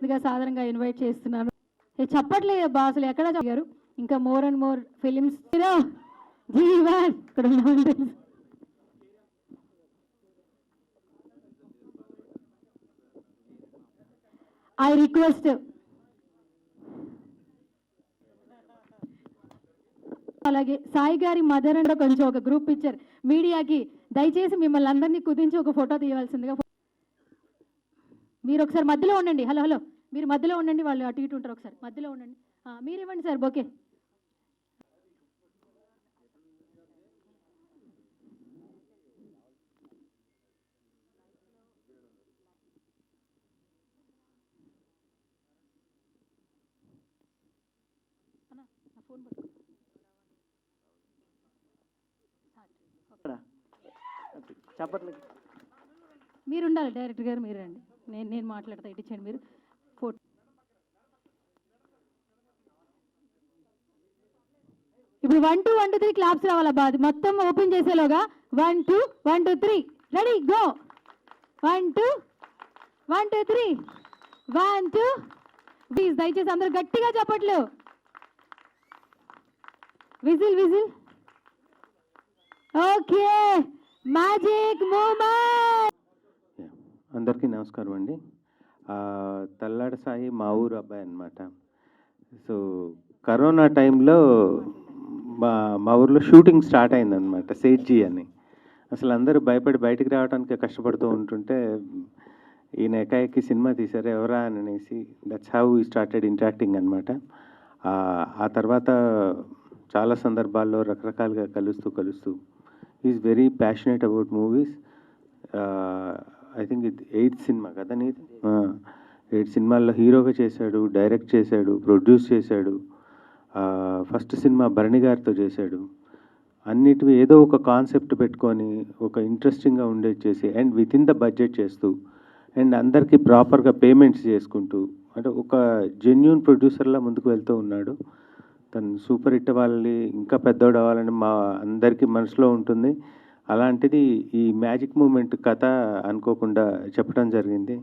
ఇంకా సాధారణంగా ఇన్వైట్ చేస్తున్నాను. చెప్పట్లేదు బా అసలు ఎక్కడ చెప్పారు. ఇంకా more and more films Jeevan ఇక్కడ ఐ రిక్వెస్ట్ అలాగే సాయి గారి మదర్ అండ్ కొంచెం ఒక గ్రూప్ పిక్చర్ మీడియాకి దయచేసి మిమ్మల్ని అందరినీ కుదించి ఒక ఫోటో తీయవలసిందిగా. మీరు ఒకసారి మధ్యలో ఉండండి. హలో హలో మీరు మధ్యలో ఉండండి, వాళ్ళు అటు ఇటు ఉంటారు. ఒకసారి మధ్యలో ఉండండి. మీరు ఇవ్వండి సార్ ఓకే. మీరు ఉండాలి డైరెక్టర్ గారు, మీరు రండి. నేను మాట్లాడతా, ఇచ్చేయండి మీరు ఫోటో. ఇప్పుడు 1 2 1 2 3 క్లాప్స్ రావాలా బాధ మొత్తం ఓపెన్ చేసేలోగా. 1 2 1 2 3 రెడీ గో. 1 2 1 2 3 1 2 ప్లీజ్ దయచేసి అందరూ గట్టిగా చెప్పట్లు. Whistle whistle. Okay magic moment. అందరికీ నమస్కారం అండి. తల్లాడ సాయి మా ఊరు అబ్బాయి అనమాట. సో కరోనా టైంలో మా ఊర్లో షూటింగ్ స్టార్ట్ అయిందనమాట, సేట్జీ అని. అసలు అందరూ భయపడి బయటికి రావడానికి కష్టపడుతూ ఉంటుంటే ఈయన ఎకాయకి సినిమా తీశారు ఎవరా అని అనేసి. దట్స్ హౌ ఈ స్టార్టెడ్ ఇంటరాక్టింగ్ అనమాట. ఆ తర్వాత చాలా సందర్భాల్లో రకరకాలుగా కలుస్తూ is very passionate about movies. I think ఇది 8th సినిమా కదా నీది. 8 సినిమాల్లో హీరోగా చేశాడు, డైరెక్ట్ చేశాడు, ప్రొడ్యూస్ చేశాడు. ఫస్ట్ సినిమా భరణి గారితో చేశాడు. అన్నిటివి ఏదో ఒక కాన్సెప్ట్ పెట్టుకొని ఒక ఇంట్రెస్టింగ్గా ఉండేది చేసి and with in the budget చేస్తూ అండ్ అందరికీ ప్రాపర్గా పేమెంట్స్ చేసుకుంటూ అంటే ఒక జెన్యూన్ ప్రొడ్యూసర్లా ముందుకు వెళ్తూ ఉన్నాడు. తను సూపర్ హిట్ అవ్వాలని, ఇంకా పెద్దోడు అవ్వాలని మా అందరికీ మనసులో ఉంటుంది. అలాంటిది ఈ మ్యాజిక్ మూమెంట్ కథ అనుకోకుండా చెప్పడం జరిగింది.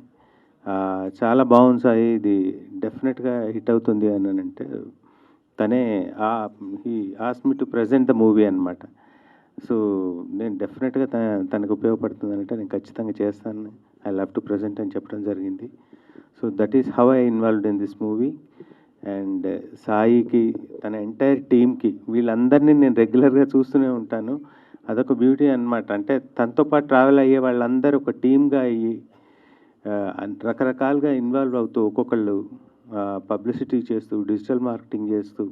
చాలా బాగుంది సాయి, ఇది డెఫినెట్గా హిట్ అవుతుంది అని అంటే తనే he ask me to present the movie అనమాట. సో నేను డెఫినెట్గా తనకు ఉపయోగపడుతుంది అంటే నేను ఖచ్చితంగా చేస్తాను, ఐ లవ్ టు ప్రజెంట్ అని చెప్పడం జరిగింది. So that is how I involved in this movie. And సాయికి తన ఎంటైర్ టీమ్కి వీళ్ళందరినీ నేను రెగ్యులర్గా చూస్తూనే ఉంటాను. అదొక బ్యూటీ అనమాట. అంటే తనతో పాటు ట్రావెల్ అయ్యే వాళ్ళందరూ ఒక టీమ్గా అయ్యి రకరకాలుగా ఇన్వాల్వ్ అవుతూ ఒక్కొక్కళ్ళు పబ్లిసిటీ చేస్తూ డిజిటల్ మార్కెటింగ్ చేస్తూ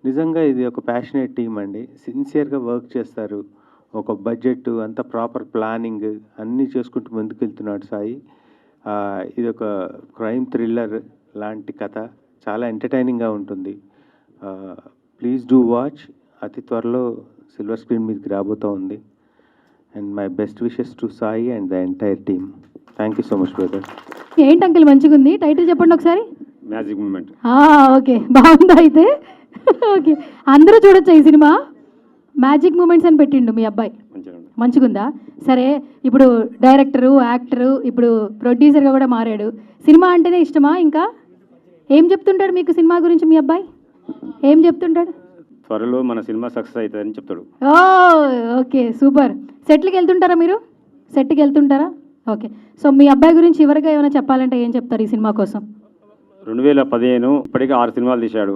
నిజంగా ఇది ఒక ప్యాషనేట్ టీమ్ అండి. సిన్సియర్గా వర్క్ చేస్తారు. ఒక బడ్జెట్ అంతా ప్రాపర్ ప్లానింగ్ అన్నీ చేసుకుంటూ ముందుకు వెళ్తున్నాడు సాయి. ఇది ఒక క్రైమ్ థ్రిల్లర్ లాంటి కథ, చాలా ఎంటర్టైనింగ్గా ఉంటుంది. Please do watch. అతి త్వరలో సిల్వర్ స్క్రీన్ మీదకి రాబోతూ ఉంది. And my best wishes to Sai and the entire team. Thank you so much brother. ఏంటి అంకిల్ మంచిగా ఉంది టైటిల్ చెప్పండి ఒకసారి. Magic moment. ఓకే బాగుందా అయితే? ఓకే అందరూ చూడొచ్చా ఈ సినిమా? మ్యాజిక్ మూమెంట్స్ అని పెట్టిండు మీ అబ్బాయి, మంచిగుందా? సరే ఇప్పుడు డైరెక్టరు, యాక్టరు, ఇప్పుడు ప్రొడ్యూసర్గా కూడా మారాడు. సినిమా అంటేనే ఇష్టమా? ఇంకా ఏం చెప్తుంటాడు మీకు సినిమా గురించి మీ అబ్బాయి? ఏం చెప్తుంటాడు? త్వరలో మన సినిమా సక్సెస్ అవుతుందని చెప్తాడు. Okay super. సెట్కి వెళ్తుంటారా మీరు? సెట్కి వెళ్తుంటారా? ఓకే. సో మీ అబ్బాయి గురించి చివరిగా ఏమైనా చెప్పాలంటే ఏం చెప్తారు ఈ సినిమా కోసం? 2015 ఇప్పటికే 6 సినిమాలు తీశాడు.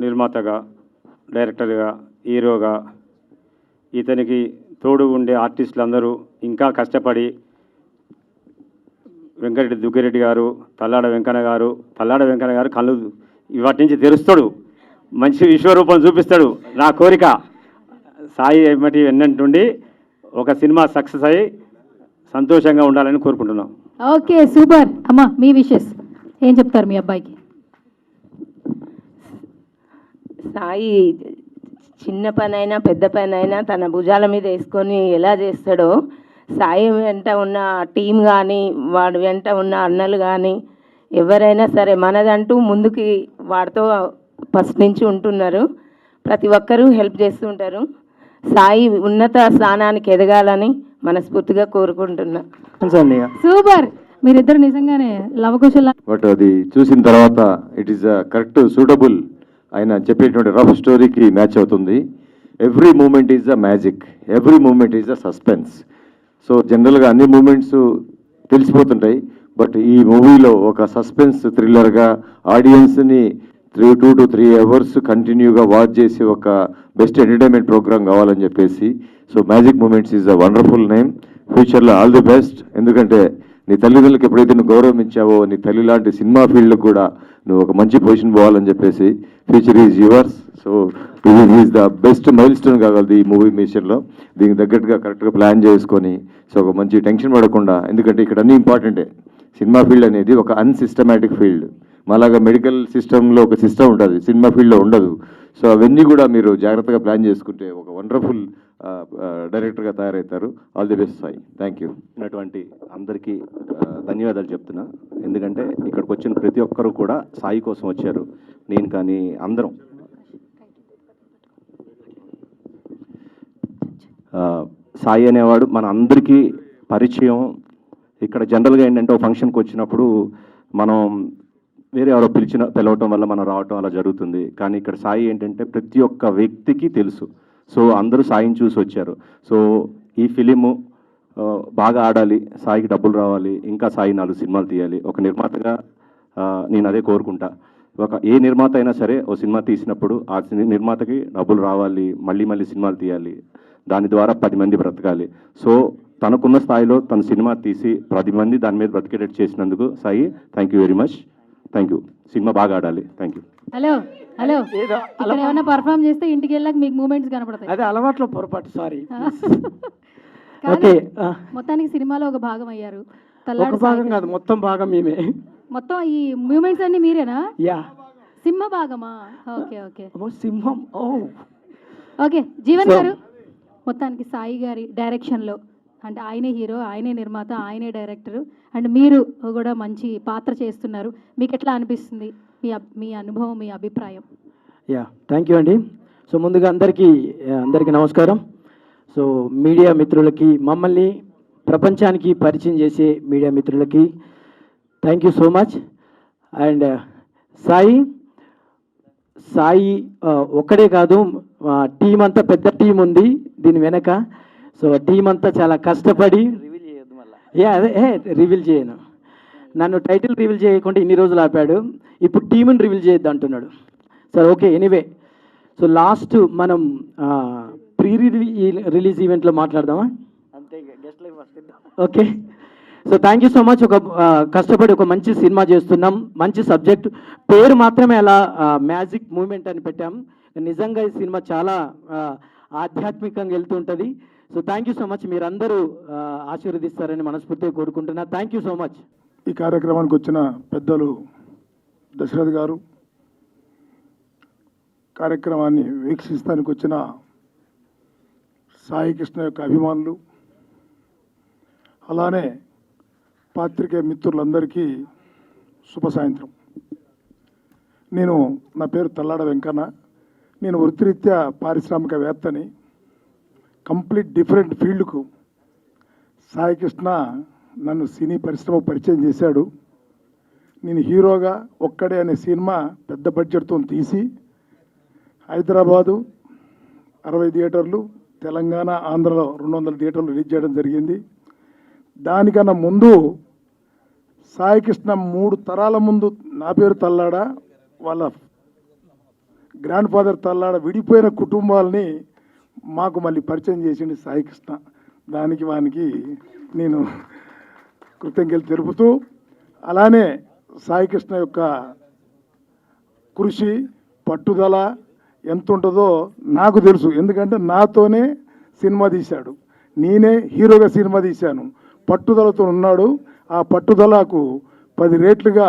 నిర్మాతగా, డైరెక్టర్గా, హీరోగా. ఇతనికి తోడు ఉండే ఆర్టిస్టులు అందరూ ఇంకా కష్టపడి వెంకరెడ్డి దుగ్గిరెడ్డి గారు, తల్లాడ వెంకన్న గారు కళ్ళు వాటి నుంచి తెరుస్తాడు, మంచి విశ్వరూపం చూపిస్తాడు. నా కోరిక సాయి ఎమ్మటి వెన్నంటుండి ఒక సినిమా సక్సెస్ అయ్యి సంతోషంగా ఉండాలని కోరుకుంటున్నాం. Okay super. అమ్మా మీ విషెస్ ఏం చెప్తారు మీ అబ్బాయికి? సాయి చిన్న పనైనా పెద్ద పనైనా తన భుజాల మీద వేసుకొని ఎలా చేస్తాడో, సాయి వెంట ఉన్న టీం కానీ వాడు వెంట ఉన్న అన్నలు కానీ ఎవరైనా సరే మనదంటూ ముందుకి వాడితో ఫస్ట్ నుంచి ఉంటున్నారు. ప్రతి ఒక్కరూ హెల్ప్ చేస్తుంటారు. సాయి ఉన్నత స్థానానికి ఎదగాలని మనస్ఫూర్తిగా కోరుకుంటున్నా. సూపర్. మీరిద్దరు నిజంగానే లవకుశల. బట్ అది చూసిన తర్వాత ఇట్ ఈస్ కరెక్ట్ సూటబుల్. ఆయన చెప్పేటువంటి రఫ్ స్టోరీకి మ్యాచ్ అవుతుంది. Every moment is a magic, every moment is a suspense. So జనరల్గా అన్ని మూమెంట్స్ తెలిసిపోతుంటాయి, బట్ ఈ మూవీలో ఒక సస్పెన్స్ థ్రిల్లర్గా ఆడియన్స్ని 2 to 3 hours కంటిన్యూగా వాచ్ చేసి ఒక బెస్ట్ ఎంటర్టైన్మెంట్ ప్రోగ్రామ్ కావాలని చెప్పేసి. So magic moments is a wonderful name. ఫ్యూచర్లో ఆల్ ది బెస్ట్. ఎందుకంటే నీ తల్లిదండ్రులకు ఎప్పుడైతే నువ్వు గౌరవించావో, నీ తల్లి లాంటి సినిమా ఫీల్డ్కి కూడా నువ్వు ఒక మంచి పొజిషన్ పోవాలని చెప్పేసి. Future is yours. సో ఇది is the best milestone కాగలదు ఈ మూవీ మిషన్లో. దీనికి తగ్గట్టుగా కరెక్ట్గా ప్లాన్ చేసుకొని, సో ఒక మంచి టెన్షన్ పడకుండా, ఎందుకంటే ఇక్కడ అన్నీ ఇంపార్టెంటే. సినిమా ఫీల్డ్ అనేది ఒక అన్సిస్టమేటిక్ ఫీల్డ్. అలాగా మెడికల్ సిస్టంలో ఒక సిస్టమ్ ఉంటుంది, సినిమా ఫీల్డ్లో ఉండదు. సో అవన్నీ కూడా మీరు జాగ్రత్తగా ప్లాన్ చేసుకుంటే ఒక వండర్ఫుల్ డైరెక్టర్గా తయారవుతారు. All the best Sai. Thank you. ఉన్నటువంటి అందరికీ ధన్యవాదాలు చెప్తున్నా. ఎందుకంటే ఇక్కడికి వచ్చిన ప్రతి ఒక్కరూ కూడా సాయి కోసం వచ్చారు. నేను కానీ అందరం సాయి అనేవాడు మన అందరికీ పరిచయం. ఇక్కడ జనరల్గా ఏంటంటే ఒక ఫంక్షన్కి వచ్చినప్పుడు మనం వేరే ఎవరో పిలవటం వల్ల మనం రావటం అలా జరుగుతుంది. కానీ ఇక్కడ సాయి ఏంటంటే ప్రతి ఒక్క వ్యక్తికి తెలుసు. సో అందరూ సాయిని చూసి వచ్చారు. సో ఈ ఫిలిము బాగా ఆడాలి, సాయికి డబ్బులు రావాలి, ఇంకా సాయి 4 సినిమాలు తీయాలి. ఒక నిర్మాతగా నేను అదే కోరుకుంటా. ఏ నిర్మాత అయినా సరే ఓ సినిమా తీసినప్పుడు ఆ నిర్మాతకి డబ్బులు రావాలి, మళ్ళీ మళ్ళీ సినిమాలు తీయాలి, దాని ద్వారా 10 మంది బ్రతకాలి. సో తనకున్న స్థాయిలో తన సినిమా తీసి 10 మంది దాని మీద బ్రతికేటట్టు చేసినందుకు Sai thank you very much. Thank you. Cinema బాగా ఆడాలి. Thank you. హలో హలో, ఇక్కడ ఏమైనా పర్ఫామ్ చేస్తే ఇంటికి వెళ్ళాక మీకు మూమెంట్స్ కనపడతాయి. అదే అలవాట్లో పొరపాటు, సారీ. కాదు, ఓకే, మొత్తానికి సినిమాలో ఒక భాగం అయ్యారు. ఒక భాగం కాదు, మొత్తం భాగం మేమే. మొత్తం ఈ మూమెంట్స్ అన్ని మీరేనా? యా. సింహ భాగమా? ఓకే ఓకే సింహం. ఓకే. జీవన్ గారు, మొత్తానికి సాయి గారి డైరెక్షన్లో, అంటే ఆయనే హీరో, ఆయనే నిర్మాత, ఆయనే డైరెక్టరు, అండ్ మీరు కూడా మంచి పాత్ర చేస్తున్నారు. మీకు ఎట్లా అనిపిస్తుంది? మీ అనుభవం, మీ అభిప్రాయం. యా, థ్యాంక్ యూ అండి. సో ముందుగా అందరికీ నమస్కారం. సో మీడియా మిత్రులకి, మమ్మల్ని ప్రపంచానికి పరిచయం చేసే మీడియా మిత్రులకి thank you so much. And Sai ఒక్కడే కాదు, టీం అంతా పెద్ద టీం ఉంది దీని వెనక. సో టీం అంతా చాలా కష్టపడి, అదే రివీల్ చేయను, నన్ను టైటిల్ రివీల్ చేయకుండా ఇన్ని రోజులు ఆపాడు, ఇప్పుడు టీంని రివీల్ చేయొద్దు అంటున్నాడు. సరే ఓకే, ఎనీవే. సో లాస్ట్ మనం ప్రీ రిలీజ్ ఈవెంట్లో మాట్లాడదామా? Okay. So thank you so much. ఒక కష్టపడి ఒక మంచి సినిమా చేస్తున్నాం, మంచి సబ్జెక్ట్, పేరు మాత్రమే అలా మ్యాజిక్ మూమెంట్ అని పెట్టాం. నిజంగా ఈ సినిమా చాలా ఆధ్యాత్మికంగా వెళ్తుంటుంది. So thank you so much. మీరందరూ ఆశీర్వదిస్తారని మనస్ఫూర్తిగా కోరుకుంటున్నా. Thank you so much. ఈ కార్యక్రమానికి వచ్చిన పెద్దలు దశరథ్ గారు, కార్యక్రమాన్ని వీక్షిస్తానికి వచ్చిన సాయి కృష్ణ యొక్క అభిమానులు, అలానే పాత్రికేయ మిత్రులందరికీ శుభ సాయంత్రం. నా పేరు తల్లాడ వెంకన్న. నేను వృత్తిరీత్యా పారిశ్రామికవేత్తని. కంప్లీట్ డిఫరెంట్ ఫీల్డ్కు సాయి కృష్ణ నన్ను సినీ పరిశ్రమ పరిచయం చేశాడు. నేను హీరోగా ఒక్కడే అనే సినిమా పెద్ద బడ్జెట్తో తీసి హైదరాబాదు 60 థియేటర్లు, తెలంగాణ, ఆంధ్రలో 200 థియేటర్లు రిలీజ్ చేయడం జరిగింది. దానికన్నా ముందు సాయి కృష్ణ 3 తరాల ముందు నా పేరు తల్లాడ, వాళ్ళ గ్రాండ్ ఫాదర్ తల్లాడ, విడిపోయిన కుటుంబాలని మాకు మళ్ళీ పరిచయం చేసింది సాయి కృష్ణ. దానికి వానికి నేను కృతజ్ఞతలు తెలుపుతూ, అలానే సాయి కృష్ణ యొక్క కృషి, పట్టుదల ఎంత ఉంటుందో నాకు తెలుసు. ఎందుకంటే నాతోనే సినిమా తీశాడు, నేనే హీరోగా సినిమా తీశాను. పట్టుదలతో ఉన్నాడు. ఆ పట్టుదలకు 10 రెట్లుగా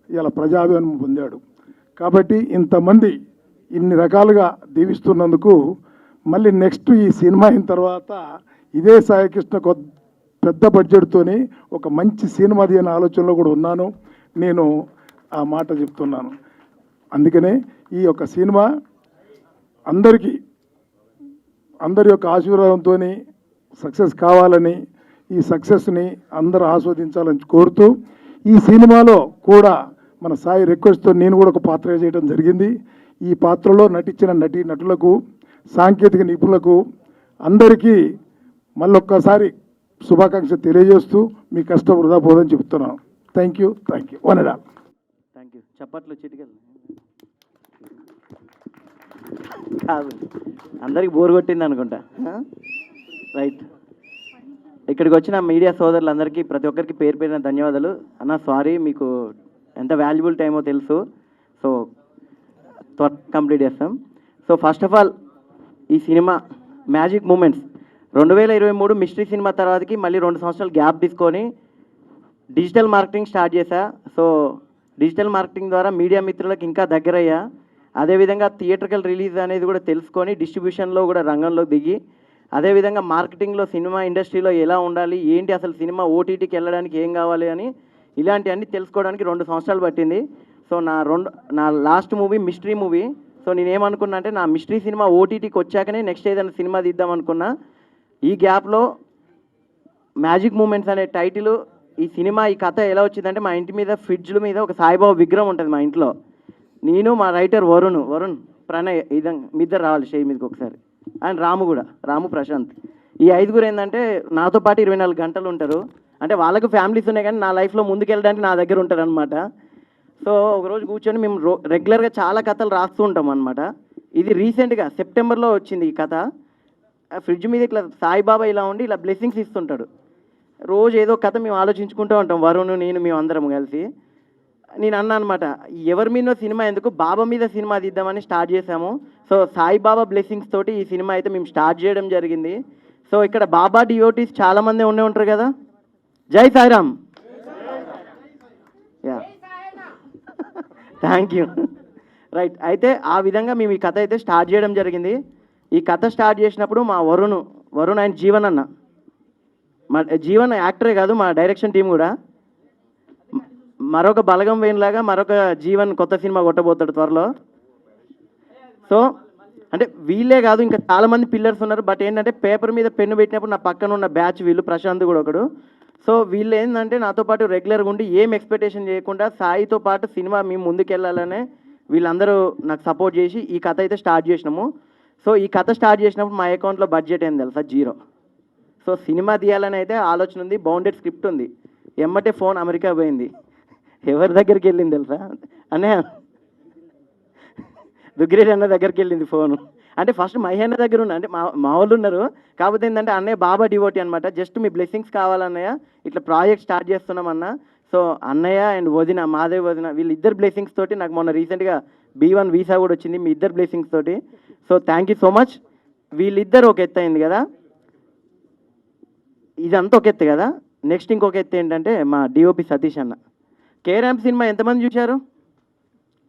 ఇలా ప్రజాభిమానం పొందాడు. కాబట్టి ఇంతమంది ఇన్ని రకాలుగా దీవిస్తున్నందుకు మళ్ళీ నెక్స్ట్ ఈ సినిమా అయిన తర్వాత ఇదే సాయి కృష్ణ పెద్ద బడ్జెట్తోని ఒక మంచి సినిమా అనే ఆలోచనలో కూడా ఉన్నాను. నేను ఆ మాట చెప్తున్నాను. అందుకనే ఈ యొక్క సినిమా అందరి యొక్క ఆశీర్వాదంతో సక్సెస్ కావాలని, ఈ సక్సెస్ని అందరూ ఆస్వాదించాలని కోరుతూ ఈ సినిమాలో కూడా మన సాయి రిక్వెస్ట్తో నేను కూడా ఒక పాత్ర చేయడం జరిగింది. ఈ పాత్రలో నటించిన నటులకు, సాంకేతిక నిపుణులకు అందరికీ మళ్ళొక్కసారి శుభాకాంక్షలు తెలియజేస్తూ మీ కష్టం వృధా పోదని చెప్తున్నాను. Thank you one and all. Thank you. చప్పట్లు చిటికలు కాదు, అందరికి బోర్ కొట్టింది అనుకుంటా. రైట్, ఇక్కడికి వచ్చిన మీడియా సోదరులందరికీ ప్రతి ఒక్కరికి పేరు పేరిన ధన్యవాదాలు. అన్న సారీ, మీకు ఎంత వాల్యుబుల్ టైమో తెలుసు, సో కంప్లీట్ చేస్తాం. సో ఫస్ట్ ఆఫ్ ఆల్ ఈ cinema magic moments 2023 mystery cinema తర్వాతకి మళ్ళీ 2 సంవత్సరాలు గ్యాప్ తీసుకొని డిజిటల్ మార్కెటింగ్ స్టార్ట్ చేశా. సో డిజిటల్ మార్కెటింగ్ ద్వారా మీడియా మిత్రులకు ఇంకా దగ్గరయ్యా. అదేవిధంగా థియేటర్కల్ రిలీజ్ అనేది కూడా తెలుసుకొని డిస్ట్రిబ్యూషన్లో కూడా రంగంలో దిగి, అదేవిధంగా మార్కెటింగ్లో సినిమా ఇండస్ట్రీలో ఎలా ఉండాలి, ఏంటి అసలు సినిమా ఓటీటీకి వెళ్ళడానికి ఏం కావాలి అని ఇలాంటివన్నీ తెలుసుకోవడానికి 2 సంవత్సరాలు పట్టింది. సో నా last movie mystery movie. So నేనేమనుకున్నా అంటే నా మిస్టరీ సినిమా ఓటీటీకి వచ్చాకనే నెక్స్ట్ ఏదైనా సినిమా తీద్దాం అనుకున్నా. ఈ గ్యాప్లో మ్యాజిక్ మూమెంట్స్ అనే టైటిల్, ఈ సినిమా ఈ కథ ఎలా వచ్చిందంటే, మా ఇంటి మీద ఫ్రిడ్జ్ల మీద ఒక సాయిబాబా విగ్రహం ఉంటుంది మా ఇంట్లో. నేను, మా రైటర్ వరుణ్ ప్రణయ్, ఇదంగా మీ ఇద్దరు రావాలి స్టేజ్ మీదకి ఒకసారి, అండ్ రాము ప్రశాంత్. ఈ 5గురు ఏంటంటే నాతో పాటు 24 గంటలు ఉంటారు. అంటే వాళ్ళకు ఫ్యామిలీస్ ఉన్నాయి కానీ నా లైఫ్లో ముందుకెళ్ళడానికి నా దగ్గర ఉంటారు అనమాట. సో ఒకరోజు కూర్చొని మేము రెగ్యులర్గా చాలా కథలు రాస్తూ ఉంటాం అనమాట. ఇది రీసెంట్గా సెప్టెంబర్లో వచ్చింది ఈ కథ. ఫ్రిడ్జ్ మీద ఇట్లా సాయిబాబా ఇలా ఉండి ఇలా బ్లెస్సింగ్స్ ఇస్తుంటాడు. రోజు ఏదో కథ మేము ఆలోచించుకుంటూ ఉంటాం, వరుణ్ నేను మేము అందరం కలిసి. నేను అన్నా అనమాట, ఎవరి మీద సినిమా ఎందుకు, బాబా మీద సినిమా తీద్దామని స్టార్ట్ చేశాము. సో సాయిబాబా బ్లెస్సింగ్స్ తోటి ఈ సినిమా అయితే మేము స్టార్ట్ చేయడం జరిగింది. సో ఇక్కడ బాబా డివోటీస్ చాలామంది ఉండే ఉంటారు కదా. జై Sairam. Yeah, thank you. Right, అయితే ఆ విధంగా మేము ఈ కథ అయితే స్టార్ట్ చేయడం జరిగింది. ఈ కథ స్టార్ట్ చేసినప్పుడు మా వరుణ్ ఆయన జీవన్ అన్న, మా జీవన్ యాక్టరే కాదు, మా డైరెక్షన్ టీం కూడా. మరొక బలగం వేయలాగా మరొక జీవన్ కొత్త సినిమా కొట్టబోతాడు త్వరలో. సో అంటే వీళ్ళే కాదు, ఇంకా చాలామంది పిల్లర్స్ ఉన్నారు. బట్ ఏంటంటే పేపర్ మీద పెన్ను పెట్టినప్పుడు నా పక్కన ఉన్న బ్యాచ్ వీళ్ళు, ప్రశాంత్ కూడా ఒకడు. సో వీళ్ళు ఏంటంటే నాతో పాటు రెగ్యులర్గా ఉండి ఏం ఎక్స్పెక్టేషన్ చేయకుండా సాయితో పాటు సినిమా మేము ముందుకెళ్ళాలనే వీళ్ళందరూ నాకు సపోర్ట్ చేసి ఈ కథ అయితే స్టార్ట్ చేసినాము. సో ఈ కథ స్టార్ట్ చేసినప్పుడు మా అకౌంట్లో బడ్జెట్ ఏం తెలుసా, 0. సో సినిమా తీయాలని అయితే ఆలోచన ఉంది, బౌండెడ్ స్క్రిప్ట్ ఉంది. ఎమ్మటే ఫోన్ అమెరికా పోయింది. ఎవరి దగ్గరికి వెళ్ళింది తెలుసా అన్నయ్య, దుగ్గిరెడ్డి అన్న దగ్గరికి వెళ్ళింది ఫోను. అంటే ఫస్ట్ మహేన్న దగ్గర ఉన్న, అంటే మా వాళ్ళు ఉన్నారు. కాకపోతే ఏంటంటే అన్నయ్య బాబా డివోటీ అనమాట. జస్ట్ మీ బ్లెస్సింగ్స్ కావాలన్నయ్య, ఇట్లా ప్రాజెక్ట్ స్టార్ట్ చేస్తున్నామన్న. సో అన్నయ్య అండ్ వదిన, మాదేవి వదిన, వీళ్ళిద్దరు బ్లెస్సింగ్స్ తోటి నాకు మొన్న రీసెంట్గా B1 వీసా కూడా వచ్చింది మీ ఇద్దరు బ్లెస్సింగ్స్ తోటి. So thank you so much. వీళ్ళిద్దరు ఒక ఎత్తు అయింది కదా, ఇదంతా ఒక ఎత్తు కదా. నెక్స్ట్ ఇంకొక ఎత్తు ఏంటంటే మా డిఓపి సతీష్ అన్న. కేరాంప్ సినిమా ఎంతమంది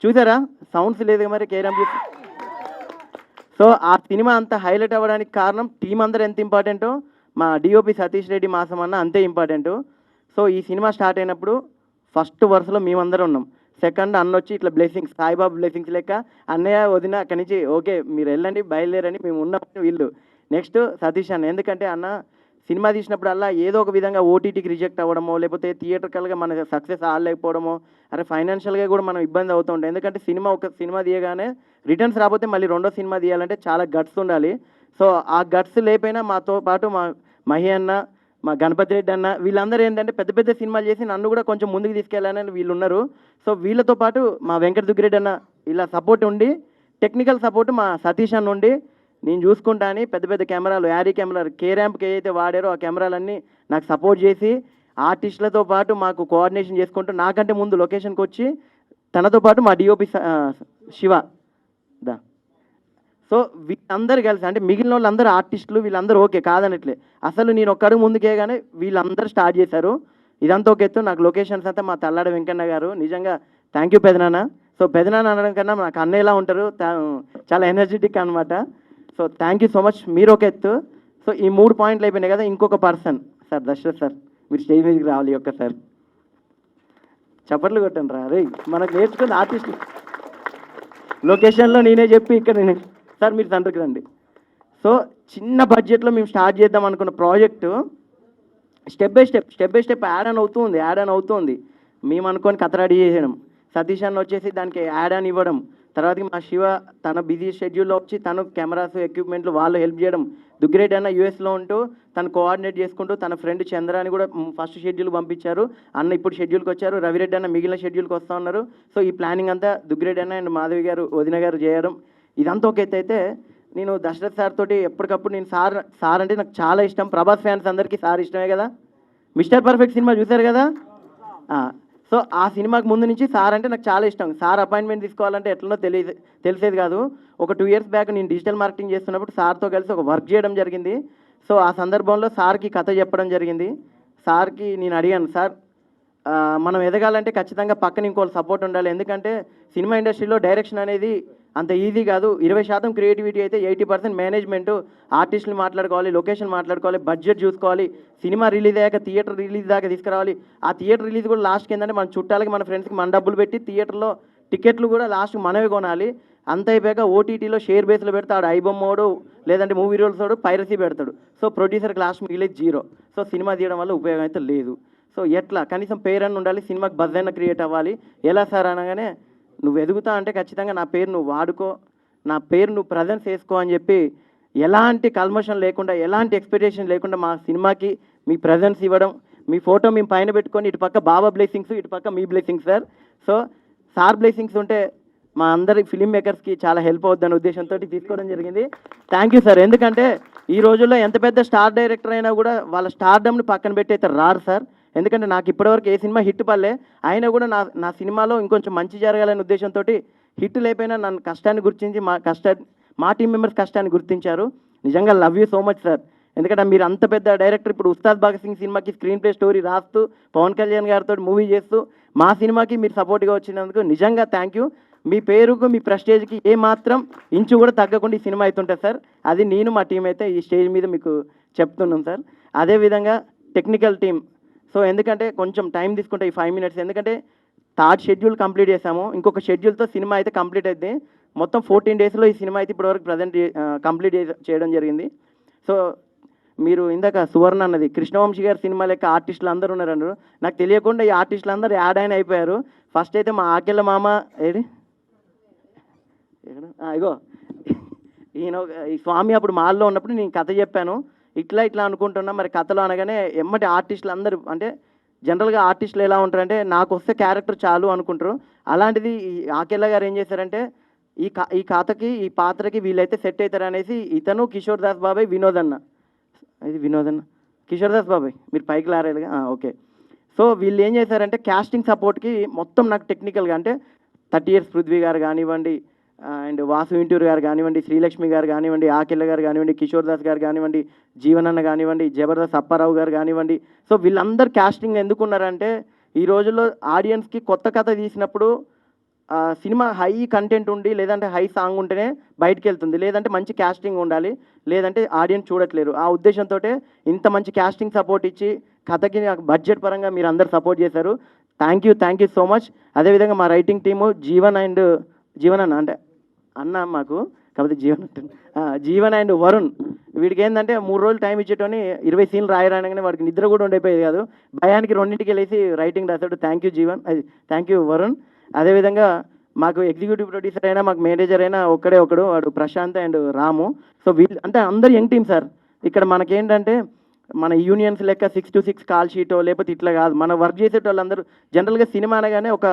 చూసారా? సౌండ్స్ లేదు మరి కేరాంప్. సో ఆ సినిమా అంత హైలైట్ అవ్వడానికి కారణం టీం అందరూ ఎంత ఇంపార్టెంటో మా డిఓపి సతీష్ రెడ్డి మాసం అన్న అంతే ఇంపార్టెంటు. సో ఈ సినిమా స్టార్ట్ అయినప్పుడు ఫస్ట్ వరుసలో మేమందరం ఉన్నాం. సెకండ్ అన్న వచ్చి ఇట్లా బ్లెస్సింగ్స్, సాయిబాబా బ్లెస్సింగ్స్ లెక్క అన్నయ్య వదిన అక్కడి నుంచి ఓకే మీరు వెళ్ళండి బయలుదేరని మేము ఉన్నాం వీళ్ళు. నెక్స్ట్ సతీష్ అన్న, ఎందుకంటే అన్న సినిమా తీసినప్పుడల్లా ఏదో ఒక విధంగా ఓటీటీకి రిజెక్ట్ అవ్వడమో, లేకపోతే థియేటర్కల్గా మన సక్సెస్ ఆడలేకపోవడమో, అరే ఫైనాన్షియల్గా కూడా మనం ఇబ్బంది అవుతూ ఉంటాం. ఎందుకంటే ఒక సినిమా తీయగానే రిటర్న్స్ రాకపోతే మళ్ళీ రెండో సినిమా తీయాలంటే చాలా గట్స్ ఉండాలి. సో ఆ గట్స్ లేకపోయినా మాతో పాటు మా మహి అన్న, మా గణపతి రెడ్డి అన్న, వీళ్ళందరూ ఏంటంటే పెద్ద పెద్ద సినిమాలు చేసి నన్ను కూడా కొంచెం ముందుకు తీసుకెళ్ళాలని వీళ్ళు ఉన్నారు. సో వీళ్ళతో పాటు మా వెంకట దుగ్గిరెడ్డి అన్న ఇలా సపోర్ట్ ఉండి, టెక్నికల్ సపోర్ట్ మా సతీష్ అన్న ఉండి, నేను చూసుకుంటా అని పెద్ద పెద్ద కెమెరాలు, యారీ కెమెరాలు, కేరాంప్కి ఏదైతే వాడారో ఆ కెమెరాలన్నీ నాకు సపోర్ట్ చేసి ఆర్టిస్టులతో పాటు మాకు కోఆర్డినేషన్ చేసుకుంటూ, నాకంటే ముందు లొకేషన్కి వచ్చి తనతో పాటు మా డిఓపి శివ దా. సో వీళ్ళందరూ కలిసి, అంటే మిగిలిన వాళ్ళందరూ ఆర్టిస్టులు, వీళ్ళందరూ ఓకే కాదనట్లే, అసలు నేను ఒక్కడుగు ముందుకే కానీ వీళ్ళందరూ స్టార్ట్ చేశారు. ఇదంతా ఒక ఎత్తు. నాకు లొకేషన్స్ అంతా మా తల్లాడ వెంకన్న గారు, నిజంగా థ్యాంక్ యూ పెదనాన్న. సో పెదనాన్న అనడం కన్నా నాకు అన్నయ్యలా ఉంటారు, చాలా ఎనర్జెటిక్ అనమాట. So thank you so much. మీరు ఒక ఎత్తు. సో ఈ 3 పాయింట్లు అయిపోయినాయి కదా. ఇంకొక పర్సన్ సార్, దశరథ్ సార్, మీరు స్టేజ్ మీదకి రావాలి ఒక్కసారి. చప్పట్లు కొట్టండి రా రే, మనకు నేర్చుకుని ఆర్టిస్ట్. లొకేషన్లో నేనే చెప్పి ఇక్కడ నేను సార్ మీరు తండ్రికి రండి. సో చిన్న బడ్జెట్లో మేము స్టార్ట్ చేద్దాం అనుకున్న project step by step add on అవుతుంది మేము అనుకొని కథ రెడీ చేయడం, సతీష్ అన్న వచ్చేసి దానికి యాడ్ ఆన్ ఇవ్వడం, తర్వాతకి మా శివ తన బిజీ షెడ్యూల్లో వచ్చి తను కెమెరాస్ ఎక్విప్మెంట్లు వాళ్ళు హెల్ప్ చేయడం, దుగ్గిరెడ్డి అన్న యూఎస్లో ఉంటూ తను కోఆర్డినేట్ చేసుకుంటూ తన ఫ్రెండ్ చంద్ర అని కూడా ఫస్ట్ షెడ్యూల్ పంపించారు, అన్న ఇప్పుడు షెడ్యూల్కి వచ్చారు, రవిరెడ్డి అన్న మిగిలిన షెడ్యూల్కి వస్తూ ఉన్నారు. సో ఈ ప్లానింగ్ అంతా దుగ్గిరెడ్డి అన్న అండ్ మాధవి గారు వదిన గారు చేయడం ఇదంతా ఒక ఎత్తు అయితే, నేను దశరథ్ సార్ తోటి ఎప్పటికప్పుడు నేను సార్ అంటే నాకు చాలా ఇష్టం. ప్రభాస్ ఫ్యాన్స్ అందరికీ సార్ ఇష్టమే కదా. మిస్టర్ పర్ఫెక్ట్ సినిమా చూశారు కదా. సో ఆ సినిమాకి ముందు నుంచి సార్ అంటే నాకు చాలా ఇష్టం. సార్ అపాయింట్మెంట్ తీసుకోవాలంటే ఎట్లనో తెలిసేది కాదు. ఒక 2 years బ్యాక్ నేను డిజిటల్ మార్కెటింగ్ చేస్తున్నప్పుడు సార్తో కలిసి ఒక వర్క్ చేయడం జరిగింది. సో ఆ సందర్భంలో సార్కి కథ చెప్పడం జరిగింది. సార్కి నేను అడిగాను, సార్ మనం ఎదగాలంటే ఖచ్చితంగా పక్కన ఇంకోళ్ళు సపోర్ట్ ఉండాలి. ఎందుకంటే సినిమా ఇండస్ట్రీలో డైరెక్షన్ అనేది అంత ఈజీ కాదు. 20% క్రియేటివిటీ అయితే 80% మేనేజ్మెంట్, ఆర్టిస్టులు మాట్లాడుకోవాలి, లొకేషన్ మాట్లాడుకోవాలి, బడ్జెట్ చూసుకోవాలి, సినిమా రిలీజ్ అయ్యాక థియేటర్ రిలీజ్ దాకా తీసుకురావాలి. ఆ థియేటర్ రిలీజ్ కూడా లాస్ట్కి ఏంటంటే మన చుట్టాలకి మన ఫ్రెండ్స్కి మన డబ్బులు పెట్టి థియేటర్లో టికెట్లు కూడా లాస్ట్ మనమే కొనాలి. అంత అయిపోయాక ఓటీటీలో షేర్ బేస్లో పెడతాడు, ఐబొమ్మోడు లేదంటే మూవీ రూల్స్ వాడు పైరసీ పెడతాడు. సో ప్రొడ్యూసర్కి లాస్ట్ మిగిలేదు 0. సో సినిమా తీయడం వల్ల ఉపయోగం అయితే లేదు. సో ఎట్లా కనీసం పేరన్న ఉండాలి, సినిమాకి బజ్ అయినా క్రియేట్ అవ్వాలి. ఎలా సార్ అనగానే, నువ్వు ఎదుగుతా అంటే ఖచ్చితంగా నా పేరు నువ్వు వాడుకో, నా పేరు నువ్వు ప్రజెన్స్ చేసుకో అని చెప్పి ఎలాంటి కల్మషం లేకుండా ఎలాంటి ఎక్స్పెక్టేషన్ లేకుండా మా సినిమాకి మీ ప్రజెన్స్ ఇవ్వడం, మీ ఫోటో మేము పైన పెట్టుకొని ఇటు పక్క బాబా బ్లెస్సింగ్స్ ఇటు పక్క మీ blessings sir. So sir blessings ఉంటే మా అందరి ఫిలిం మేకర్స్కి చాలా హెల్ప్ అవుద్దనే ఉద్దేశంతో తీసుకోవడం జరిగింది. Thank you sir. ఎందుకంటే ఈ రోజుల్లో ఎంత పెద్ద స్టార్ డైరెక్టర్ అయినా కూడా వాళ్ళ స్టార్డమ్ని పక్కన పెట్టి అయితే రారు సార్. ఎందుకంటే నాకు ఇప్పటివరకు ఏ సినిమా హిట్ పడలే, అయినా కూడా నా సినిమాలో ఇంకొంచెం మంచి జరగాలనే ఉద్దేశంతో హిట్ లేకపోయినా నన్ను కష్టాన్ని గుర్తించి మా టీం మెంబర్స్ కష్టాన్ని గుర్తించారు. నిజంగా love you so much sir. ఎందుకంటే మీరు అంత పెద్ద డైరెక్టర్, ఇప్పుడు ఉస్తాద్ భగత్ సింగ్ సినిమాకి స్క్రీన్ ప్లే స్టోరీ రాస్తూ పవన్ కళ్యాణ్ గారితో మూవీ చేస్తూ మా సినిమాకి మీరు సపోర్ట్గా వచ్చినందుకు నిజంగా థ్యాంక్ యూ. మీ పేరుకు మీ ప్రెస్టేజ్కి ఏ మాత్రం ఇంచు కూడా తగ్గకుండా ఈ సినిమా అవుతుంటుంది సార్. అది నేను మా టీం అయితే ఈ స్టేజ్ మీద మీకు చెప్తున్నాం సార్. అదేవిధంగా టెక్నికల్ టీం. సో ఎందుకంటే కొంచెం టైం తీసుకుంటే ఈ 5 minutes, ఎందుకంటే 3rd షెడ్యూల్ కంప్లీట్ చేసాము, ఇంకొక షెడ్యూల్తో సినిమా అయితే కంప్లీట్ అయింది. మొత్తం 14 daysలో ఈ సినిమా అయితే ఇప్పటివరకు ప్రజెంట్ కంప్లీట్ చేయడం జరిగింది. సో మీరు ఇందాక సువర్ణ అన్నది కృష్ణవంశీ గారి సినిమా లెక్క ఆర్టిస్టులు అందరూ ఉన్నారన్నారు. నాకు తెలియకుండా ఈ ఆర్టిస్టులు అందరూ యాడ్ అయిపోయారు. ఫస్ట్ అయితే మా ఆకెళ్ళ మామ ఇగో ఈయన ఈ స్వామి అప్పుడు మాల్లో ఉన్నప్పుడు నేను కథ చెప్పాను, ఇట్లా అనుకుంటున్నా. మరి కథలో అనగానే ఎమ్మటి ఆర్టిస్టులు అందరూ, అంటే జనరల్గా ఆర్టిస్టులు ఎలా ఉంటారంటే నాకు వస్తే క్యారెక్టర్ చాలు అనుకుంటారు. అలాంటిది ఈ ఆకెళ్ళ గారు ఏం చేశారంటే ఈ కథకి ఈ పాత్రకి వీళ్ళైతే సెట్ అవుతారు అనేసి ఇతను కిషోర్ దాస్ బాబాయ్ వినోద్ అన్న కిషోర్ దాస్ బాబాయ్ మీరు పైకి లారేలుగా ఓకే. సో వీళ్ళు ఏం చేశారంటే క్యాస్టింగ్ సపోర్ట్కి మొత్తం నాకు టెక్నికల్గా అంటే 30 years పృథ్వీ గారు కానివ్వండి, అండ్ వాసు ఇంటూరు గారు కానివ్వండి, శ్రీలక్ష్మి గారు కానివ్వండి, ఆకెళ్ళ గారు కానివ్వండి, కిషోర్ దాస్ గారు కానివ్వండి, జీవనన్న కానివ్వండి, జబర్దస్త్ అప్పారావు గారు కానివ్వండి. సో వీళ్ళందరూ క్యాస్టింగ్ ఎందుకున్నారంటే ఈ రోజుల్లో ఆడియన్స్కి కొత్త కథ తీసినప్పుడు సినిమా హై కంటెంట్ ఉండి లేదంటే హై సాంగ్ ఉంటేనే బయటికి వెళ్తుంది, లేదంటే మంచి క్యాస్టింగ్ ఉండాలి, లేదంటే ఆడియన్స్ చూడట్లేరు. ఆ ఉద్దేశంతో ఇంత మంచి క్యాస్టింగ్ సపోర్ట్ ఇచ్చి కథకి నాకు బడ్జెట్ పరంగా మీరు అందరు సపోర్ట్ చేశారు. Thank you so much. అదేవిధంగా మా రైటింగ్ టీము జీవన్ అన్న అంటే అన్న మాకు కాకపోతే జీవన్ అండ్ వరుణ్, వీడికి ఏంటంటే 3 రోజులు టైం ఇచ్చేటోని 20 scenes రాయరానగానే వాడికి నిద్ర కూడా ఉండైపోయేది కాదు, భయానికి 2ంటికి వెళ్ళేసి రైటింగ్ రాశాడు. Thank you Jeevan, thank you Varun. అదేవిధంగా మాకు ఎగ్జిక్యూటివ్ ప్రొడ్యూసర్ అయినా మాకు మేనేజర్ అయినా ఒకడు వాడు ప్రశాంత్ అండ్ రాము. సో వీళ్ళు అంటే అందరు యంగ్ టీమ్ సార్. ఇక్కడ మనకేంటంటే మన యూనియన్స్ లెక్క 6 to 6 కాల్ షీటో లేకపోతే ఇట్లా కాదు, మన వర్క్ చేసే వాళ్ళందరూ జనరల్గా సినిమా అనగానే ఒక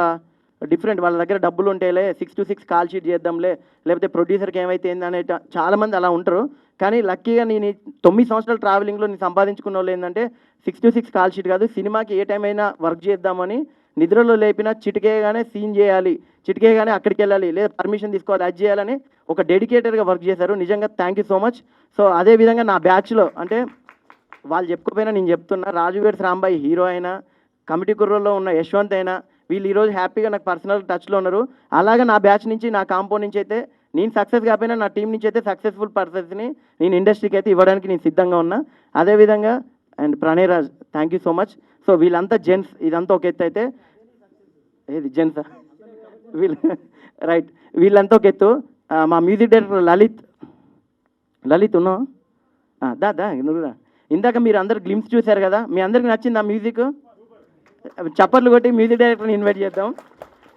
డిఫరెంట్, వాళ్ళ దగ్గర డబ్బులు ఉంటేలే 6 to 6 కాల్ షీట్ చేద్దాంలే, లేకపోతే ప్రొడ్యూసర్కి ఏమైతే ఏందనే చాలామంది అలా ఉంటారు. కానీ లక్కీగా నేను 9 సంవత్సరాల ట్రావెలింగ్లో నేను సంపాదించుకున్న వాళ్ళు ఏంటంటే 6 to 6 కాల్ షీట్ కాదు, సినిమాకి ఏ టైం అయినా వర్క్ చేద్దామని నిద్రలో లేపినా చిటికేయగానే సీన్ చేయాలి, చిటికేయగానే అక్కడికి వెళ్ళాలి, లేదా పర్మిషన్ తీసుకోవాలి, అది చేయాలని ఒక డెడికేటెడ్గా వర్క్ చేశారు. నిజంగా thank you so much. So అదేవిధంగా నా బ్యాచ్లో అంటే వాళ్ళు చెప్పుకోపోయినా నేను చెప్తున్నా, రాజువేడ్స్ రాంబాయి హీరో అయినా, కమిటీ కుర్రోల్లో ఉన్న యశ్వంత్ అయినా, వీళ్ళు ఈరోజు హ్యాపీగా నాకు పర్సనల్ టచ్లో ఉన్నారు. అలాగే నా బ్యాచ్ నుంచి నా కాంపౌండ్ నుంచి అయితే నేను సక్సెస్ కాకపోయినా నా టీం నుంచి అయితే సక్సెస్ఫుల్ పర్సన్స్ని నేను ఇండస్ట్రీకి అయితే ఇవ్వడానికి నేను సిద్ధంగా ఉన్నా. అదేవిధంగా and Pranay Raj thank you so much. So వీళ్ళంతా జెంట్స్, ఇదంతా ఒక ఎత్తు అయితే ఏది జెంట్సా రైట్, వీళ్ళంతా ఒక ఎత్తు. మా మ్యూజిక్ డైరెక్టర్ లలిత్ ఉన్నావా? దా నువ్వు ఇందాక మీరు అందరు గ్లిమ్స్ చూశారు కదా, మీ అందరికి నచ్చింది ఆ మ్యూజిక్? చప్పట్లు కొట్టి మ్యూజిక్ డైరెక్టర్ని ఇన్వైట్ చేద్దాం.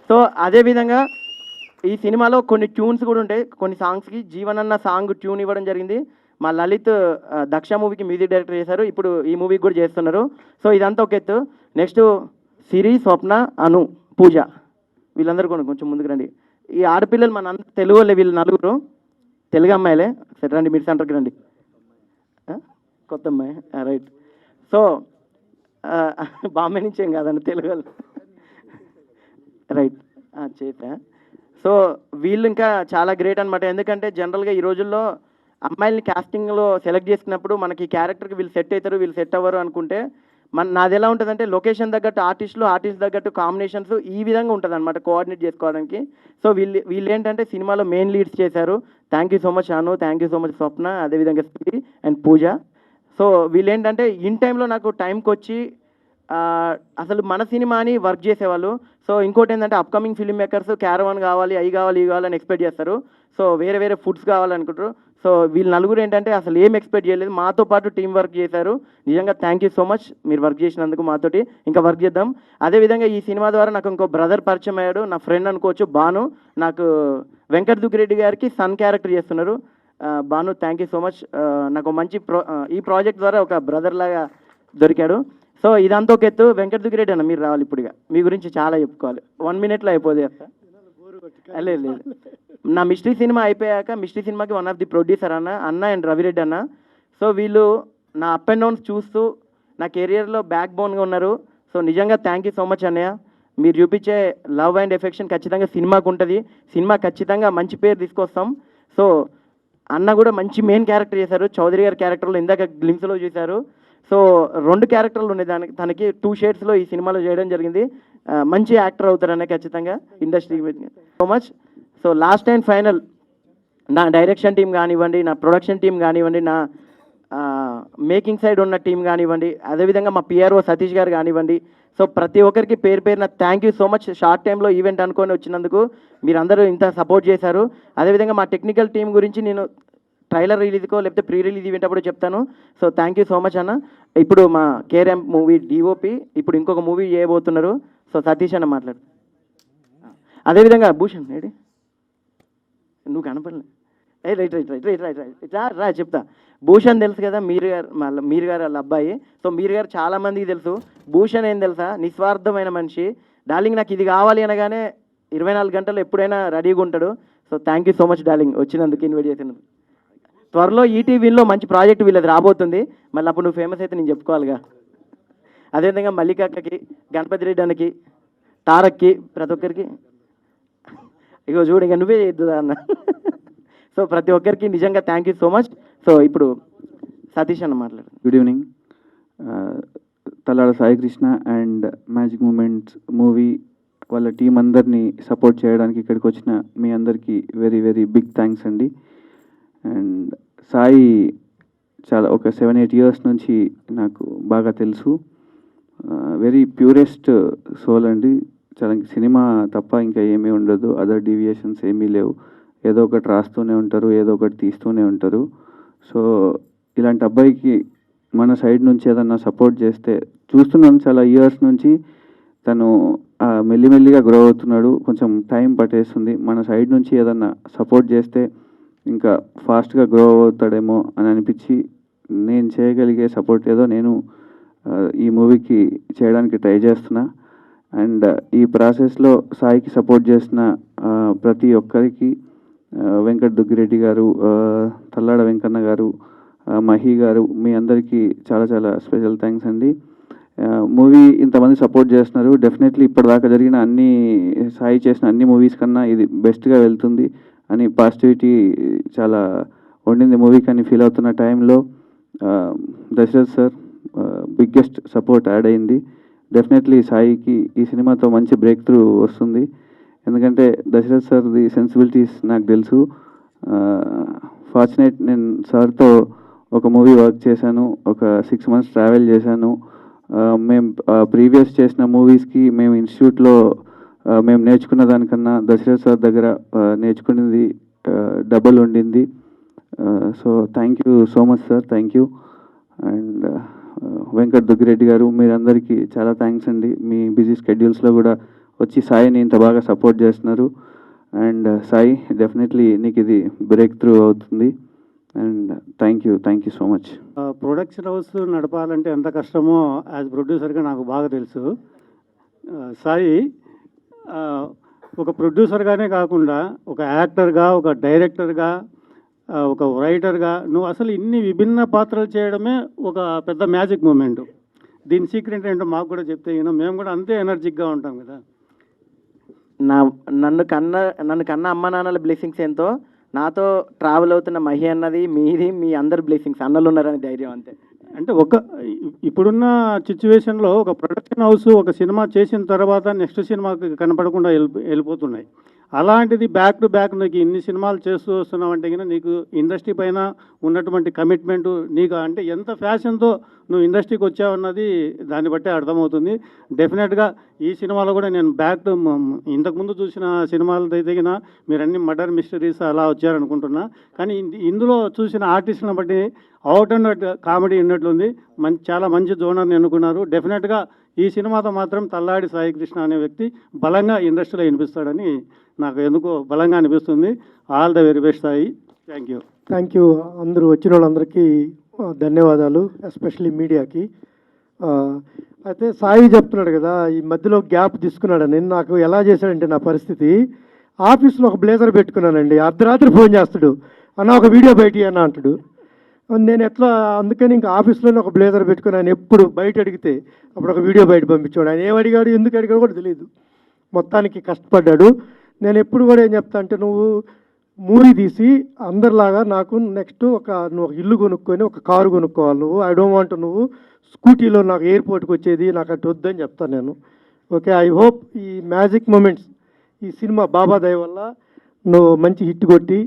సో అదేవిధంగా ఈ సినిమాలో కొన్ని ట్యూన్స్ కూడా ఉంటాయి. కొన్ని సాంగ్స్కి జీవన్ అన్న సాంగ్ ట్యూన్ ఇవ్వడం జరిగింది. మా లలిత్ దక్ష మూవీకి మ్యూజిక్ డైరెక్టర్ చేశారు, ఇప్పుడు ఈ మూవీకి కూడా చేస్తున్నారు. సో ఇదంతా ఒక ఎత్తు. నెక్స్ట్ సిరి, స్వప్న, అను, పూజ, వీళ్ళందరూ కూడా కొంచెం ముందుకు రండి. ఈ ఆడపిల్లలు మన తెలుగు వాళ్ళే, వీళ్ళు నలుగురు తెలుగు అమ్మాయిలే. సరే రండి, మీరు సెంటర్కి రండి. కొత్త అమ్మాయి, రైట్. సో బాంబే నుంచి ఏం కాదండి, తెలుగు వాళ్ళు, రైట్. చేత సో వీళ్ళు ఇంకా చాలా గ్రేట్ అనమాట. ఎందుకంటే జనరల్గా ఈ రోజుల్లో అమ్మాయిల్ని కాస్టింగ్లో సెలెక్ట్ చేసుకున్నప్పుడు మనకి క్యారెక్టర్కి వీళ్ళు సెట్ అవుతారు, వీళ్ళు సెట్ అవ్వరు అనుకుంటే నాది ఎలా ఉంటుందంటే లొకేషన్ తగ్గట్టు ఆర్టిస్ట్ తగ్గట్టు కాంబినేషన్స్ ఈ విధంగా ఉంటుంది అనమాట, కోఆర్డినేట్ చేసుకోవడానికి. సో వీళ్ళు ఏంటంటే సినిమాలో మెయిన్ లీడ్స్ చేశారు. Thank you so much Anu, thank you so much Swapna, అదేవిధంగా శ్రీ అండ్ పూజ. సో వీళ్ళు ఏంటంటే ఇన్ టైంలో నాకు టైంకి వచ్చి అసలు మన సినిమా అని వర్క్ చేసేవాళ్ళు. సో ఇంకోటి ఏంటంటే అప్కమింగ్ ఫిల్మ్ మేకర్స్ క్యారవాన్ కావాలి, అవి కావాలి, ఇవి కావాలని ఎక్స్పెక్ట్ చేస్తారు. సో వేరే ఫుడ్స్ కావాలనుకుంటారు. సో వీళ్ళు నలుగురు ఏంటంటే అసలు ఏం ఎక్స్పెక్ట్ చేయలేదు, మాతో పాటు టీం వర్క్ చేశారు. నిజంగా థ్యాంక్ యూ సో మచ్ మీరు వర్క్ చేసినందుకు, మాతోటి ఇంకా వర్క్ చేద్దాం. అదేవిధంగా ఈ సినిమా ద్వారా నాకు ఇంకో బ్రదర్ పరిచయం అయ్యాడు, నా ఫ్రెండ్ అనుకోవచ్చు, భాను. నాకు వెంకట్ దుగ్గిరెడ్డి గారికి సన్ క్యారెక్టర్ చేస్తున్నారు. Bhanu, thank you so much. నాకు మంచి ఈ ప్రాజెక్ట్ ద్వారా ఒక బ్రదర్ లాగా దొరికాడు. సో ఇదంతా ఒక ఎత్తు. వెంకట్ దుగ్గిరెడ్డి అన్న మీరు రావాలి, ఇప్పుడుగా మీ గురించి చాలా చెప్పుకోవాలి. 1 minute అయిపోదు. లేదు, నా మిస్టరీ సినిమా అయిపోయాక మిస్టరీ సినిమాకి వన్ ఆఫ్ ది ప్రొడ్యూసర్ అన్న అండ్ రవిరెడ్డి అన్న. సో వీళ్ళు నా అప్ అండ్ డౌన్స్ చూస్తూ నా కెరియర్లో బ్యాక్ బోన్గా ఉన్నారు. సో నిజంగా థ్యాంక్ యూ సో మచ్ అన్నయ్య. మీరు చూపించే లవ్ అండ్ ఎఫెక్షన్ ఖచ్చితంగా సినిమాకు ఉంటుంది. సినిమా ఖచ్చితంగా మంచి పేరు తీసుకొస్తాం. సో అన్న కూడా మంచి మెయిన్ క్యారెక్టర్ చేశారు, చౌదరి గారి క్యారెక్టర్లో ఇందాక గ్లిమ్స్లో చూశారు. సో 2 క్యారెక్టర్లు ఉన్నాయి తనకి 2 షేడ్స్లో ఈ సినిమాలో చేయడం జరిగింది. మంచి యాక్టర్ అవుతారనే ఖచ్చితంగా industry so much. So last and final నా డైరెక్షన్ టీం కానివ్వండి, నా ప్రొడక్షన్ టీం కానివ్వండి, నా మేకింగ్ సైడ్ ఉన్న టీం కానివ్వండి, అదేవిధంగా మా పిఆర్ఓ సతీష్ గారు కానివ్వండి. సో ప్రతి ఒక్కరికి పేరున thank you so much. Short టైంలో ఈవెంట్ అనుకొని వచ్చినందుకు మీరందరూ ఇంత సపోర్ట్ చేశారు. అదేవిధంగా మా టెక్నికల్ టీం గురించి నేను ట్రైలర్ రిలీజ్కో లేకపోతే ప్రీ రిలీజ్ ఈవెంట్ అప్పుడు చెప్తాను. So thank you so much అన్న. ఇప్పుడు మా కేఆర్ఎం మూవీ డిఓపి ఇప్పుడు ఇంకొక మూవీ చేయబోతున్నారు. సో సతీష్ అన్న మాట్లాడు. అదేవిధంగా భూషణ్ ఏడి, నువ్వు కనపడలే. రా చెప్తా. భూషణ్ తెలుసు కదా, మీరు గారు వాళ్ళ అబ్బాయి. సో మీరు గారు చాలా మందికి తెలుసు. భూషణ్ ఏం తెలుసా, నిస్వార్థమైన మనిషి. డార్లింగ్ నాకు ఇది కావాలి అనగానే 24 గంటలు ఎప్పుడైనా రెడీగా ఉంటాడు. So thank you so much darling, వచ్చినందుకు, ఇన్వైట్ చేసినందుకు. త్వరలో ఈటీవీలో మంచి ప్రాజెక్ట్ వీళ్ళది రాబోతుంది. మళ్ళీ అప్పుడు నువ్వు ఫేమస్ అయితే నేను చెప్పుకోవాలిగా. అదేవిధంగా మల్లికక్కకి, గణపతి రెడ్డి అన్నకి, తారక్కి, ప్రతి ఒక్కరికి ఇగో చూడు, ఇంకా నువ్వే చేద్దుదా అన్న. సో ప్రతి ఒక్కరికి నిజంగా thank you so much. So ఇప్పుడు సతీష్ అన్న మాట్లాడు. Good evening. Tallada Sai Krishna and magic moments movie వాళ్ళ టీం అందరినీ సపోర్ట్ చేయడానికి ఇక్కడికి వచ్చిన మీ అందరికీ వెరీ బిగ్ థ్యాంక్స్ అండి. అండ్ సాయి చాలా ఒక 7-8 years నుంచి నాకు బాగా తెలుసు. వెరీ ప్యూరెస్ట్ సోల్ అండి. చాలా సినిమా తప్ప ఇంకా ఏమీ ఉండదు, అదర్ డీవియేషన్స్ ఏమీ లేవు. ఏదో ఒకటి రాస్తూనే ఉంటారు, ఏదో ఒకటి తీస్తూనే ఉంటారు. సో ఇలాంటి అబ్బాయికి మన సైడ్ నుంచి ఏదన్నా సపోర్ట్ చేస్తే, చూస్తున్నాను చాలా ఇయర్స్ నుంచి తను మెల్లిమెల్లిగా గ్రో అవుతున్నాడు. కొంచెం టైం పట్టేస్తుంది. మన సైడ్ నుంచి ఏదన్నా సపోర్ట్ చేస్తే ఇంకా ఫాస్ట్గా గ్రో అవుతాడేమో అని అనిపించి నేను చేయగలిగే సపోర్ట్ ఏదో నేను ఈ మూవీకి చేయడానికి ట్రై చేస్తున్నా. అండ్ ఈ ప్రాసెస్లో సాయికి సపోర్ట్ చేసిన ప్రతి ఒక్కరికి, వెంకట్ దుగ్గిరెడ్డి గారు, తల్లాడ వెంకన్న గారు, మహి గారు, మీ అందరికీ చాలా స్పెషల్ థ్యాంక్స్ అండి. మూవీ ఇంతమంది సపోర్ట్ చేస్తున్నారు. డెఫినెట్లీ ఇప్పటిదాకా జరిగిన సాయి చేసిన అన్ని మూవీస్ కన్నా ఇది బెస్ట్గా వెళ్తుంది అని పాజిటివిటీ చాలా ఉండింది మూవీకి అని ఫీల్ అవుతున్న టైంలో Dashrath sir biggest support add అయింది. డెఫినెట్లీ సాయికి ఈ సినిమాతో మంచి బ్రేక్ త్రూ వస్తుంది. ఎందుకంటే దశరథ్ సార్ది సెన్సిబిలిటీస్ నాకు తెలుసు. ఫార్చునేట్ నేను సార్తో ఒక మూవీ వర్క్ చేశాను, ఒక 6 months ట్రావెల్ చేశాను. మేము ప్రీవియస్ చేసిన మూవీస్కి మేము ఇన్స్టిట్యూట్లో మేము నేర్చుకున్న దానికన్నా దశరథ్ సార్ దగ్గర నేర్చుకునేది డబుల్ ఉండింది. So thank you so much sir, thank you. And Venkat Duggireddy గారు, మీరందరికీ చాలా థ్యాంక్స్ అండి. మీ బిజీ స్కెడ్యూల్స్లో కూడా వచ్చి సాయిని ఇంత బాగా సపోర్ట్ చేస్తున్నారు. అండ్ సాయి, డెఫినెట్లీ నీకు ఇది బ్రేక్ త్రూ అవుతుంది. And thank you so much. Production house నడపాలంటే ఎంత కష్టమో యాజ్ ప్రొడ్యూసర్గా నాకు బాగా తెలుసు. సాయి ఒక ప్రొడ్యూసర్గానే కాకుండా ఒక యాక్టర్గా, ఒక డైరెక్టర్గా, ఒక రైటర్గా నువ్వు అసలు ఇన్ని విభిన్న పాత్రలు చేయడమే ఒక పెద్ద మ్యాజిక్ మూమెంట్. దీని సీక్రెట్ ఏంటో మాకు కూడా చెప్తే మేము కూడా అంతే ఎనర్జిక్గా ఉంటాం కదా. నన్ను కన్న అమ్మ నాన్నల బ్లెస్సింగ్స్ ఎంతో, నాతో ట్రావెల్ అవుతున్న మహి అన్నది, మీది, మీ అందరి బ్లెస్సింగ్స్, అన్నలు ఉన్నారని ధైర్యం అంతే. అంటే ఇప్పుడున్న సిచ్యువేషన్లో ఒక ప్రొడక్షన్ హౌస్ ఒక సినిమా చేసిన తర్వాత నెక్స్ట్ సినిమాకి కనపడకుండా వెళ్ళిపోతున్నాయి. అలాంటిది బ్యాక్ టు బ్యాక్ నీకు ఇన్ని సినిమాలు చేస్తూ వస్తున్నావంటే కనుక నీకు ఇండస్ట్రీ పైన ఉన్నటువంటి కమిట్మెంటు, నీకు అంటే ఎంత ఫ్యాషన్తో నువ్వు ఇండస్ట్రీకి వచ్చావన్నది దాన్ని బట్టే అర్థమవుతుంది. డెఫినెట్గా ఈ సినిమాలో కూడా నేను బ్యాక్ టు ఇంతకుముందు చూసిన సినిమాలతో తగిన మీరన్నీ మర్డర్ మిస్టరీస్ అలా వచ్చారనుకుంటున్నా. కానీ ఇందులో చూసిన ఆర్టిస్టులను బట్టి అవుట్ అండ్ అవుట్ కామెడీ ఉన్నట్లుంది. చాలా మంచి జోనర్ని ఎన్నుకున్నారు. డెఫినెట్గా ఈ సినిమాతో మాత్రం తల్లాడి సాయికృష్ణ అనే వ్యక్తి బలంగా ఇండస్ట్రీలో వినిపిస్తాడని నాకు ఎందుకో బలంగా అనిపిస్తుంది. All the very best Sai. Thank you. అందరూ వచ్చిన వాళ్ళందరికీ ధన్యవాదాలు, ఎస్పెషల్లీ మీడియాకి. అయితే సాయి చెప్తున్నాడు కదా, ఈ మధ్యలో గ్యాప్ తీసుకున్నాడని. నాకు ఎలా చేశాడంటే నా పరిస్థితి, ఆఫీస్లో ఒక బ్లేజర్ పెట్టుకున్నానండి. అర్ధరాత్రి ఫోన్ చేస్తాడు, అన్న ఒక వీడియో బయట అన్న అంటాడు. నేను ఎట్లా, అందుకని ఇంకా ఆఫీస్లోనే ఒక బ్లేజర్ పెట్టుకున్నాను. ఎప్పుడు బయట అడిగితే అప్పుడు ఒక వీడియో బయట పంపించాడు. ఆయన ఏమడిగాడు, ఎందుకు అడిగాడు కూడా తెలియదు. మొత్తానికి కష్టపడ్డాడు. నేను ఎప్పుడు కూడా ఏం చెప్తా అంటే, నువ్వు మూవీ తీసి అందరిలాగా నాకు నెక్స్ట్ నువ్వు ఒక ఇల్లు కొనుక్కొని ఒక కారు కొనుక్కోవాలి. నువ్వు ఐ డోంట్ వాంట్ నువ్వు స్కూటీలో నాకు ఎయిర్పోర్ట్కి వచ్చేది నాకు అటు వద్దని చెప్తాను నేను. ఓకే, ఐ హోప్ ఈ మ్యాజిక్ మూమెంట్స్, ఈ సినిమా బాబా దయ వల్ల నువ్వు మంచి హిట్ కొట్టి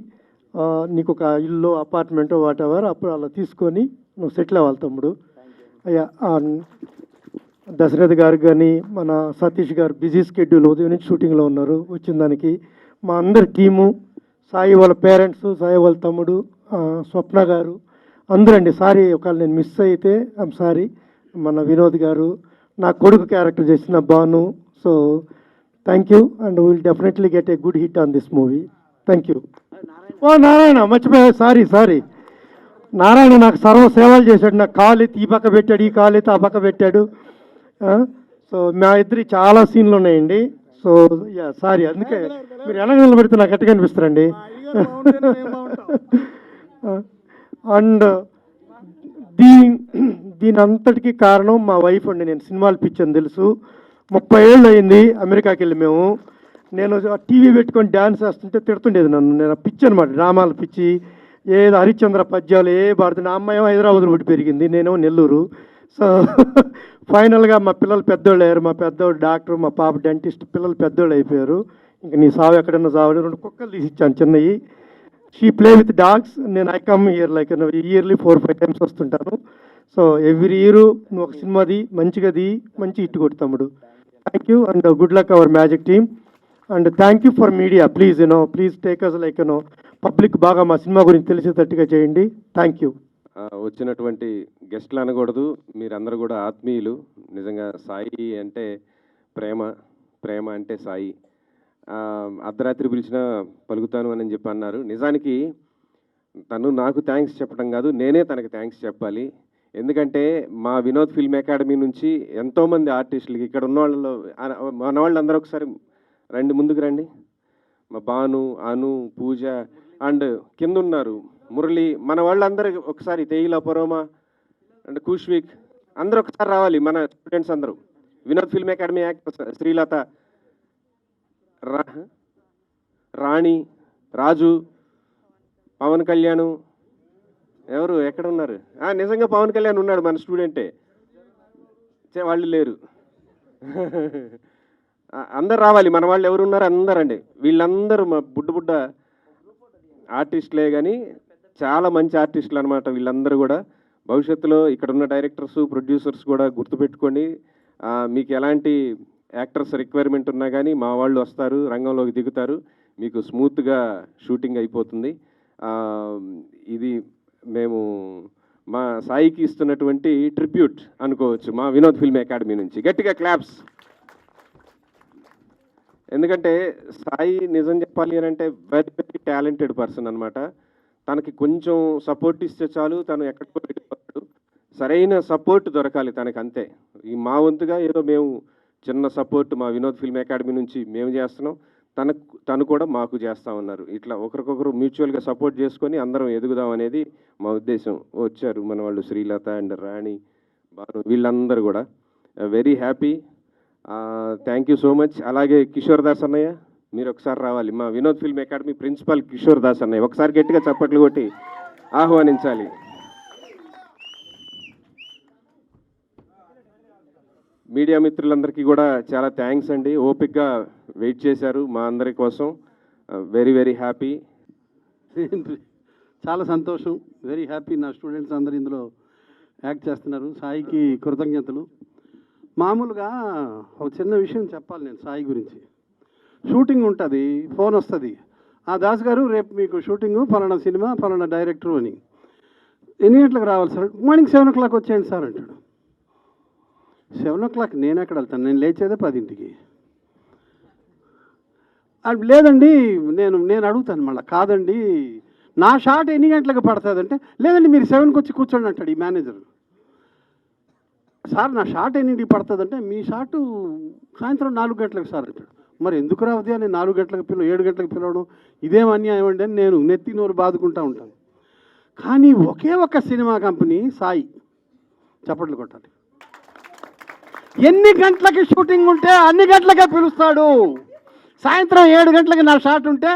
నీకు ఒక ఇల్లు, అపార్ట్మెంటో వాట్ ఎవర్ అప్పుడు అలా తీసుకొని నువ్వు సెటిల్ అవ్వాలి తమ్ముడు. అయ్యా, దశరథ్ గారు కానీ మన సతీష్ గారు బిజీ స్కెడ్యూల్, ఉదయం నుంచి షూటింగ్లో ఉన్నారు. వచ్చిన దానికి మా అందరి టీము, సాయి వాళ్ళ పేరెంట్స్, సాయి వాళ్ళ తమ్ముడు, స్వప్న గారు, అందరండి. సారీ ఒకవేళ నేను మిస్ అయితే ఐమ్ సారీ. మన వినోద్ గారు, నా కొడుకు క్యారెక్టర్ చేసిన Bhanu. So thank you and will definitely get a good hit on this movie. Thank you. ఓ నారాయణ, మర్చిపోయా, సారీ. నారాయణ నాకు సర్వ సేవలు చేశాడు. నాకు కాలు ఎత్తి ఈ పక్క పెట్టాడు, ఈ కాలు ఎత్తి ఆ పక్క పెట్టాడు. సో మా ఇద్దరి చాలా సీన్లు ఉన్నాయండి. సో సారీ, అందుకే మీరు ఎలా నిలబెడితే నాకు ఎట్టగా అనిపిస్తారండి. అండ్ దీని అంతటికీ కారణం మా వైఫ్ అండి. నేను సినిమాలు పిచ్చాను తెలుసు. 30 ఏళ్ళు అయింది అమెరికాకి వెళ్ళి మేము. నేను టీవీ పెట్టుకొని డ్యాన్స్ వేస్తుంటే తిడుతుండేది నన్ను. నేను పిచ్చి అనమాట, డ్రామాలు పిచ్చి, ఏదో హరిశ్చంద్ర పద్యాలు పాడుతుంది. నా అమ్మాయి హైదరాబాద్లో పుట్టి పెరిగింది, నేనేమో నెల్లూరు. సో ఫైనల్గా మా పిల్లలు పెద్దోళ్ళు అయ్యారు. మా పెద్దోడు డాక్టర్, మా పాప డెంటిస్ట్. పిల్లలు పెద్దోళ్ళు అయిపోయారు. ఇంకా నీ సావు ఎక్కడన్నా సావు. 2 కుక్కలు తీసి ఇచ్చాను చిన్నవి. She play with dogs. నేను I come year like yearly 4-5 times వస్తుంటాను. సో ఎవ్రీ ఇయర్ నువ్వు ఒక సినిమాది మంచిగాది, మంచి హిట్ కొడుతాముడు. Thank you and good luck our magic team. And thank you for media. Please please take us like public బాగా మా సినిమా గురించి తెలిసేటట్టుగా చేయండి. Thank you. వచ్చినటువంటి గెస్ట్లు అనకూడదు, మీరందరూ కూడా ఆత్మీయులు. నిజంగా సాయి అంటే ప్రేమ అంటే సాయి. అర్ధరాత్రి పిలిచినా పలుకుతాను అని చెప్పి అన్నారు. నిజానికి తను నాకు థ్యాంక్స్ చెప్పడం కాదు, నేనే తనకు థ్యాంక్స్ చెప్పాలి. ఎందుకంటే మా వినోద్ ఫిల్మ్ అకాడమీ నుంచి ఎంతోమంది ఆర్టిస్టులకి ఇక్కడ ఉన్న వాళ్ళలో మన వాళ్ళందరూ ఒకసారి రండి, ముందుకు రండి. మా భాను, అను, పూజ అండ్ కింద ఉన్నారు మురళి, మన వాళ్ళందరూ ఒకసారి తేయిల పరోమా అండ్ కుష్విక్ అందరూ ఒకసారి రావాలి. మన స్టూడెంట్స్ అందరూ, Vinod film academy actors Srilatha, Rani, Raju, Pawan Kalyan, ఎవరు ఎక్కడ ఉన్నారు? నిజంగా పవన్ కళ్యాణ్ ఉన్నాడు, మన స్టూడెంటే. వాళ్ళు లేరు. అందరు రావాలి, మన వాళ్ళు ఎవరు ఉన్నారు అందరండి. వీళ్ళందరూ మా బుడ్డ ఆర్టిస్టులే, కానీ చాలా మంచి ఆర్టిస్టులు అనమాట వీళ్ళందరూ కూడా. భవిష్యత్తులో ఇక్కడ ఉన్న డైరెక్టర్స్, ప్రొడ్యూసర్స్ కూడా గుర్తుపెట్టుకోండి. మీకు ఎలాంటి యాక్టర్స్ రిక్వైర్మెంట్ ఉన్నా కానీ మా వాళ్ళు వస్తారు, రంగంలోకి దిగుతారు, మీకు స్మూత్గా షూటింగ్ అయిపోతుంది. ఇది మేము మా సాయికి ఇస్తున్నటువంటి ట్రిబ్యూట్ అనుకోవచ్చు మా వినోద్ ఫిల్మ్ అకాడమీ నుంచి. గట్టిగా క్లాప్స్. ఎందుకంటే సాయి నిజం చెప్పాలి అని అంటే వెరీ వెరీ టాలెంటెడ్ పర్సన్ అనమాట. తనకి కొంచెం సపోర్ట్ ఇస్తే చాలు తను ఎక్కడికో వెళ్ళిపోతాడు. సరైన సపోర్ట్ దొరకాలి తనకి, అంతే. ఈ మా వంతుగా ఏదో మేము చిన్న సపోర్ట్ మా వినోద్ ఫిల్మ్ అకాడమీ నుంచి మేము చేస్తున్నాం, తను కూడా మాకు చేస్తా ఉన్నారు. ఇట్లా ఒకరికొకరు మ్యూచువల్గా సపోర్ట్ చేసుకొని అందరం ఎదుగుదాం అనేది మా ఉద్దేశం. వచ్చారు మన వాళ్ళు శ్రీలత అండ్ రాణి, బాను, వీళ్ళందరూ కూడా very happy. Thank you so much. అలాగే కిషోర్ దాస్ అన్నయ్య, మీరు ఒకసారి రావాలి. మా Vinod film academy principal Kishore Das అన్నయ్య, ఒకసారి గట్టిగా చప్పట్లు కొట్టి ఆహ్వానించాలి. మీడియా మిత్రులందరికీ కూడా చాలా థ్యాంక్స్ అండి, ఓపిక్గా వెయిట్ చేశారు మా అందరి కోసం. Very very happy. చాలా సంతోషం, వెరీ హ్యాపీ. నా స్టూడెంట్స్ అందరూ ఇందులో యాక్ట్ చేస్తున్నారు. సాయికి కృతజ్ఞతలు. మామూలుగా ఒక చిన్న విషయం చెప్పాలి నేను సాయి గురించి. షూటింగ్ ఉంటుంది, ఫోన్ వస్తుంది, దాస్ గారు రేపు మీకు షూటింగు ఫలానా సినిమా ఫలానా డైరెక్టరు అని. ఎన్ని గంటలకు రావాలి సార్? మార్నింగ్ 7 o'clock వచ్చేయండి సార్ అంటాడు. 7 o'clock నేను ఎక్కడ వెళ్తాను? నేను లేచేదే 10ంటికి. లేదండి నేను అడుగుతాను మళ్ళీ, కాదండి నా షాట్ ఎన్ని గంటలకు పడుతుంది అంటే, లేదండి మీరు 7కి వచ్చి కూర్చోండి అంటాడు ఈ మేనేజర్. సార్ నా షాట్ ఎన్నింటికి పడుతుంది అంటే, మీ షాటు సాయంత్రం 4 గంటలకు సార్ అంటాడు. మరి ఎందుకు రావద్దు అని 4 గంటలకు 7 గంటలకు పిలవడం ఇదేం అన్యాయం అండి అని నేను నెత్తి నోరు బాదుకుంటూ ఉంటాను. కానీ ఒకే ఒక సినిమా కంపెనీ సాయి, చప్పట్లు కొట్టాలి, ఎన్ని గంటలకి షూటింగ్ ఉంటే అన్ని గంటలకే పిలుస్తాడు. సాయంత్రం 7 గంటలకి నా షాట్ ఉంటే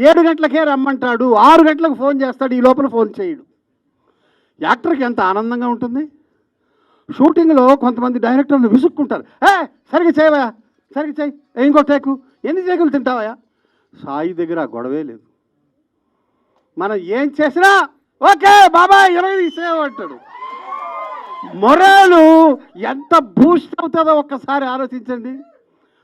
7 గంటలకే రమ్మంటాడు. 6 గంటలకు ఫోన్ చేస్తాడు, ఈ లోపల ఫోన్ చేయడు. యాక్టర్కి ఎంత ఆనందంగా ఉంటుంది. షూటింగ్లో కొంతమంది డైరెక్టర్లు విసుక్కుంటారు, సరిగ్గా చేయవా, సరిగ్గా చేయి, ఇంకో టేకు, ఎన్ని టేకులు తింటావా? సాయి దగ్గర గొడవే లేదు. మనం ఏం చేసినా ఓకే బాబాయ్ 20 సేవ్ అంటాడు. మొరాలు ఎంత బూస్ట్ అవుతుందో ఒక్కసారి ఆలోచించండి.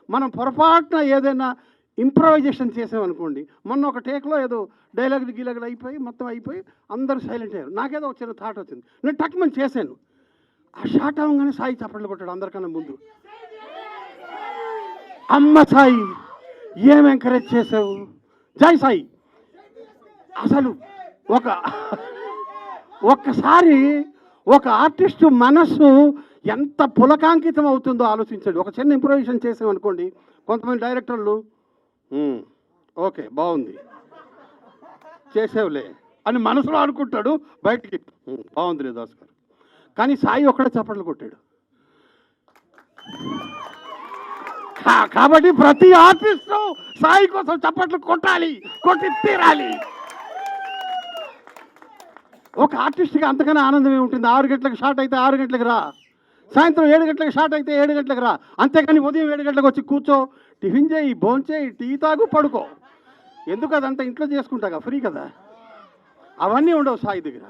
మనం పొరపాటున ఏదైనా ఇంప్రవైజేషన్ చేసామనుకోండి, మొన్న ఒక టేక్లో ఏదో డైలాగులు గీలాగులు అయిపోయి మొత్తం అయిపోయి అందరూ సైలెంట్ అయ్యారు. నాకేదో ఒక చిన్న థాట్ వచ్చింది, నేను టక్మని చేశాను. ఆ షాట్ అవ్వగానే సాయి చప్పట్లు కొట్టాడు అందరికన్నా ముందు. అమ్మ సాయి ఏం ఎంకరేజ్ చేసావు, జై సాయి. అసలు ఒక్కసారి ఒక ఆర్టిస్టు మనస్సు ఎంత పులకాంకితం అవుతుందో ఆలోచించండి. ఒక చిన్న ఇంప్రూవైజేషన్ చేసామనుకోండి, కొంతమంది డైరెక్టర్లు ఓకే బాగుంది చేసేవులే అని మనసులో అనుకుంటాడు, బయటికి బాగుంది లేదు దాస్ గారు. కానీ సాయి ఒక్కడే చప్పట్లు కొట్టాడు. కాబట్టి ప్రతి ఆర్టిస్టు సాయి కోసం చప్పట్లు కొట్టాలి, కొట్టి తీరాలి. ఒక ఆర్టిస్ట్కి అంతకన్నా ఆనందం ఏముంటుంది? 6 గంటలకు షాట్ అయితే 6 గంటలకు రా, సాయంత్రం 7 గంటలకు షాట్ అయితే 7 గంటలకు రా. అంతేకాని ఉదయం 7 గంటలకు వచ్చి కూర్చో, టిఫిన్ చేయి, భోంచేయి, టీ తాగు, పడుకో. ఎందుకు అదంతా ఇంట్లో చేసుకుంటాగా, ఫ్రీ కదా. అవన్నీ ఉండవు సాయి దగ్గర.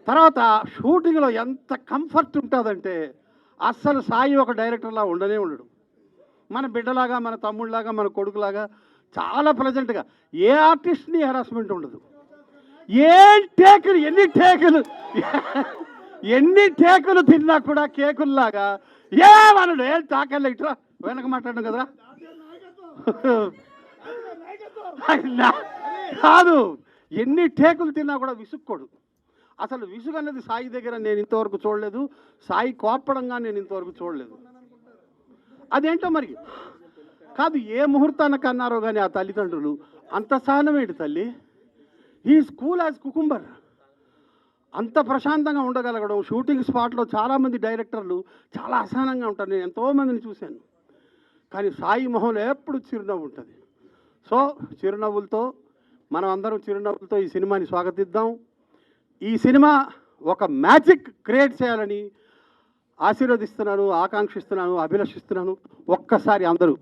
తర్వాత షూటింగ్లో ఎంత కంఫర్ట్ ఉంటుందంటే, అస్సలు సాయి ఒక డైరెక్టర్లా ఉండనే ఉండడు. మన బిడ్డలాగా, మన తమ్ముళ్ళలాగా, మన కొడుకులాగా చాలా ప్లెజెంట్గా. ఏ ఆర్టిస్ట్ని హెరాస్మెంట్ ఉండదు. ఎన్ని టేకులు తిన్నా కూడా కేకుల్లాగా ఏమనడు. తాకల్లో ఇట్లా వెనక మాట్లాడడం కదరా కాదు, ఎన్ని టేకులు తిన్నా కూడా విసుక్కోడు. అసలు విసుగు అనేది సాయి దగ్గర నేను ఇంతవరకు చూడలేదు. సాయి కోప్పడంగా నేను ఇంతవరకు చూడలేదు. అదేంటో మరి కాదు, ఏ ముహూర్తానికి అన్నారో కానీ ఆ తల్లిదండ్రులు, అంత సహనమేంటి తల్లి. ఈ స్కూల్ యాజ్ కుకుంబర్, అంత ప్రశాంతంగా ఉండగలగడం. షూటింగ్ స్పాట్లో చాలామంది డైరెక్టర్లు చాలా అసహనంగా ఉంటారు, నేను ఎంతోమందిని చూశాను. కానీ సాయి మొహంలో ఎప్పుడు చిరునవ్వు ఉంటుంది. సో చిరునవ్వులతో మనం అందరం చిరునవ్వులతో ఈ సినిమాని స్వాగతిద్దాం. ఈ సినిమా ఒక మ్యాజిక్ క్రియేట్ చేయాలని ఆశీర్వదిస్తున్నాను, ఆకాంక్షిస్తున్నాను, అభిలషిస్తున్నాను. ఒక్కసారి అందరూ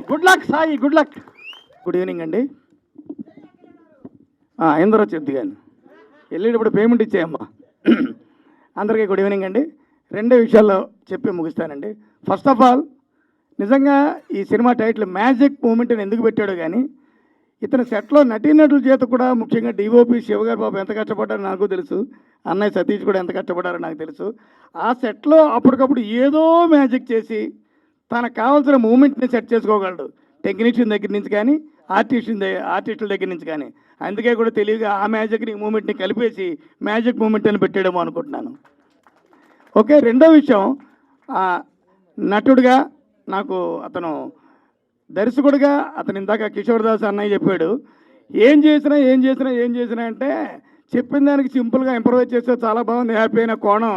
good luck Sai, good luck. Good evening అండి. ఎందరో చెప్తి కానీ వెళ్ళేటప్పుడు పేమెంట్ ఇచ్చేయమ్మా. అందరికీ గుడ్ ఈవినింగ్ అండి. 2 విషయాల్లో చెప్పి ముగిస్తానండి. ఫస్ట్ ఆఫ్ ఆల్, నిజంగా ఈ సినిమా టైటిల్ మ్యాజిక్ మూమెంట్ అని ఎందుకు పెట్టాడో కానీ, ఇతను సెట్లో నటీనటుల చేత కూడా ముఖ్యంగా డిఓపి శివగారు బాబు ఎంత కష్టపడ్డారో నాకు తెలుసు, అన్నయ్య సతీష్ కూడా ఎంత కష్టపడ్డారో నాకు తెలుసు. ఆ సెట్లో అప్పటికప్పుడు ఏదో మ్యాజిక్ చేసి తనకు కావాల్సిన మూమెంట్ని సెట్ చేసుకోగలడు, టెక్నీషియన్ దగ్గర నుంచి కానీ ఆర్టిస్టుల దగ్గర నుంచి కానీ. అందుకే కూడా తెలివిగా ఆ మ్యాజిక్ని మూమెంట్ని కలిపేసి మ్యాజిక్ మూమెంట్ అని పెట్టాడేమో అనుకుంటున్నాను. ఓకే, రెండో విషయం, నటుడుగా నాకు అతను దర్శకుడిగా అతను ఇందాక కిషోర్ దాస్ అన్నయ్య చెప్పాడు, ఏం చేసినా అంటే చెప్పిన దానికి సింపుల్గా ఇంప్రూవైజ్ చేస్తే చాలా బాగుంది, హ్యాపీ అయిన కోణం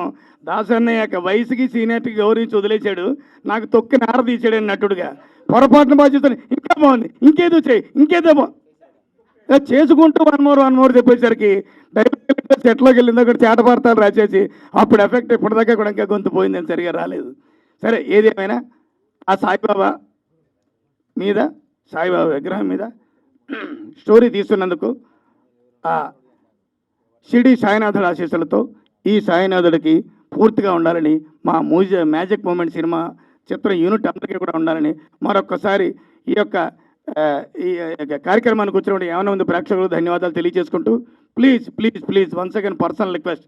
దాస్ అన్నయ్య యొక్క వయసుకి సీనియర్కి గౌరవించి వదిలేశాడు, నాకు తొక్కి నార తీసాడు నటుడుగా. పొరపాటున బాగా చేస్తాను, ఇంకా బాగుంది, ఇంకేదో చేసుకుంటూ వన్ మోర్ చెప్పేసరికి డైరెక్ట్ సెట్లోకి వెళ్ళింది అక్కడ చేటపాడతాలు రాసేసి అప్పుడు ఎఫెక్ట్ ఇప్పటిదాకా కూడా ఇంకా గొంతు పోయిందని సరిగా రాలేదు. సరే, ఏదేమైనా ఆ సాయిబాబా విగ్రహం మీద స్టోరీ తీస్తున్నందుకు ఆ షిరిడి సాయినాథుడి ఆశీస్సులతో ఈ సాయినాథుడికి పూర్తిగా ఉండాలని, మా మ్యాజిక్ మూమెంట్ సినిమా చిత్రం యూనిట్ అందరికీ కూడా ఉండాలని మరొక్కసారి ఈ యొక్క కార్యక్రమానికి వచ్చినప్పుడు ఏమైనా ఉంది ప్రేక్షకులు ధన్యవాదాలు తెలియజేసుకుంటూ, please once again personal request,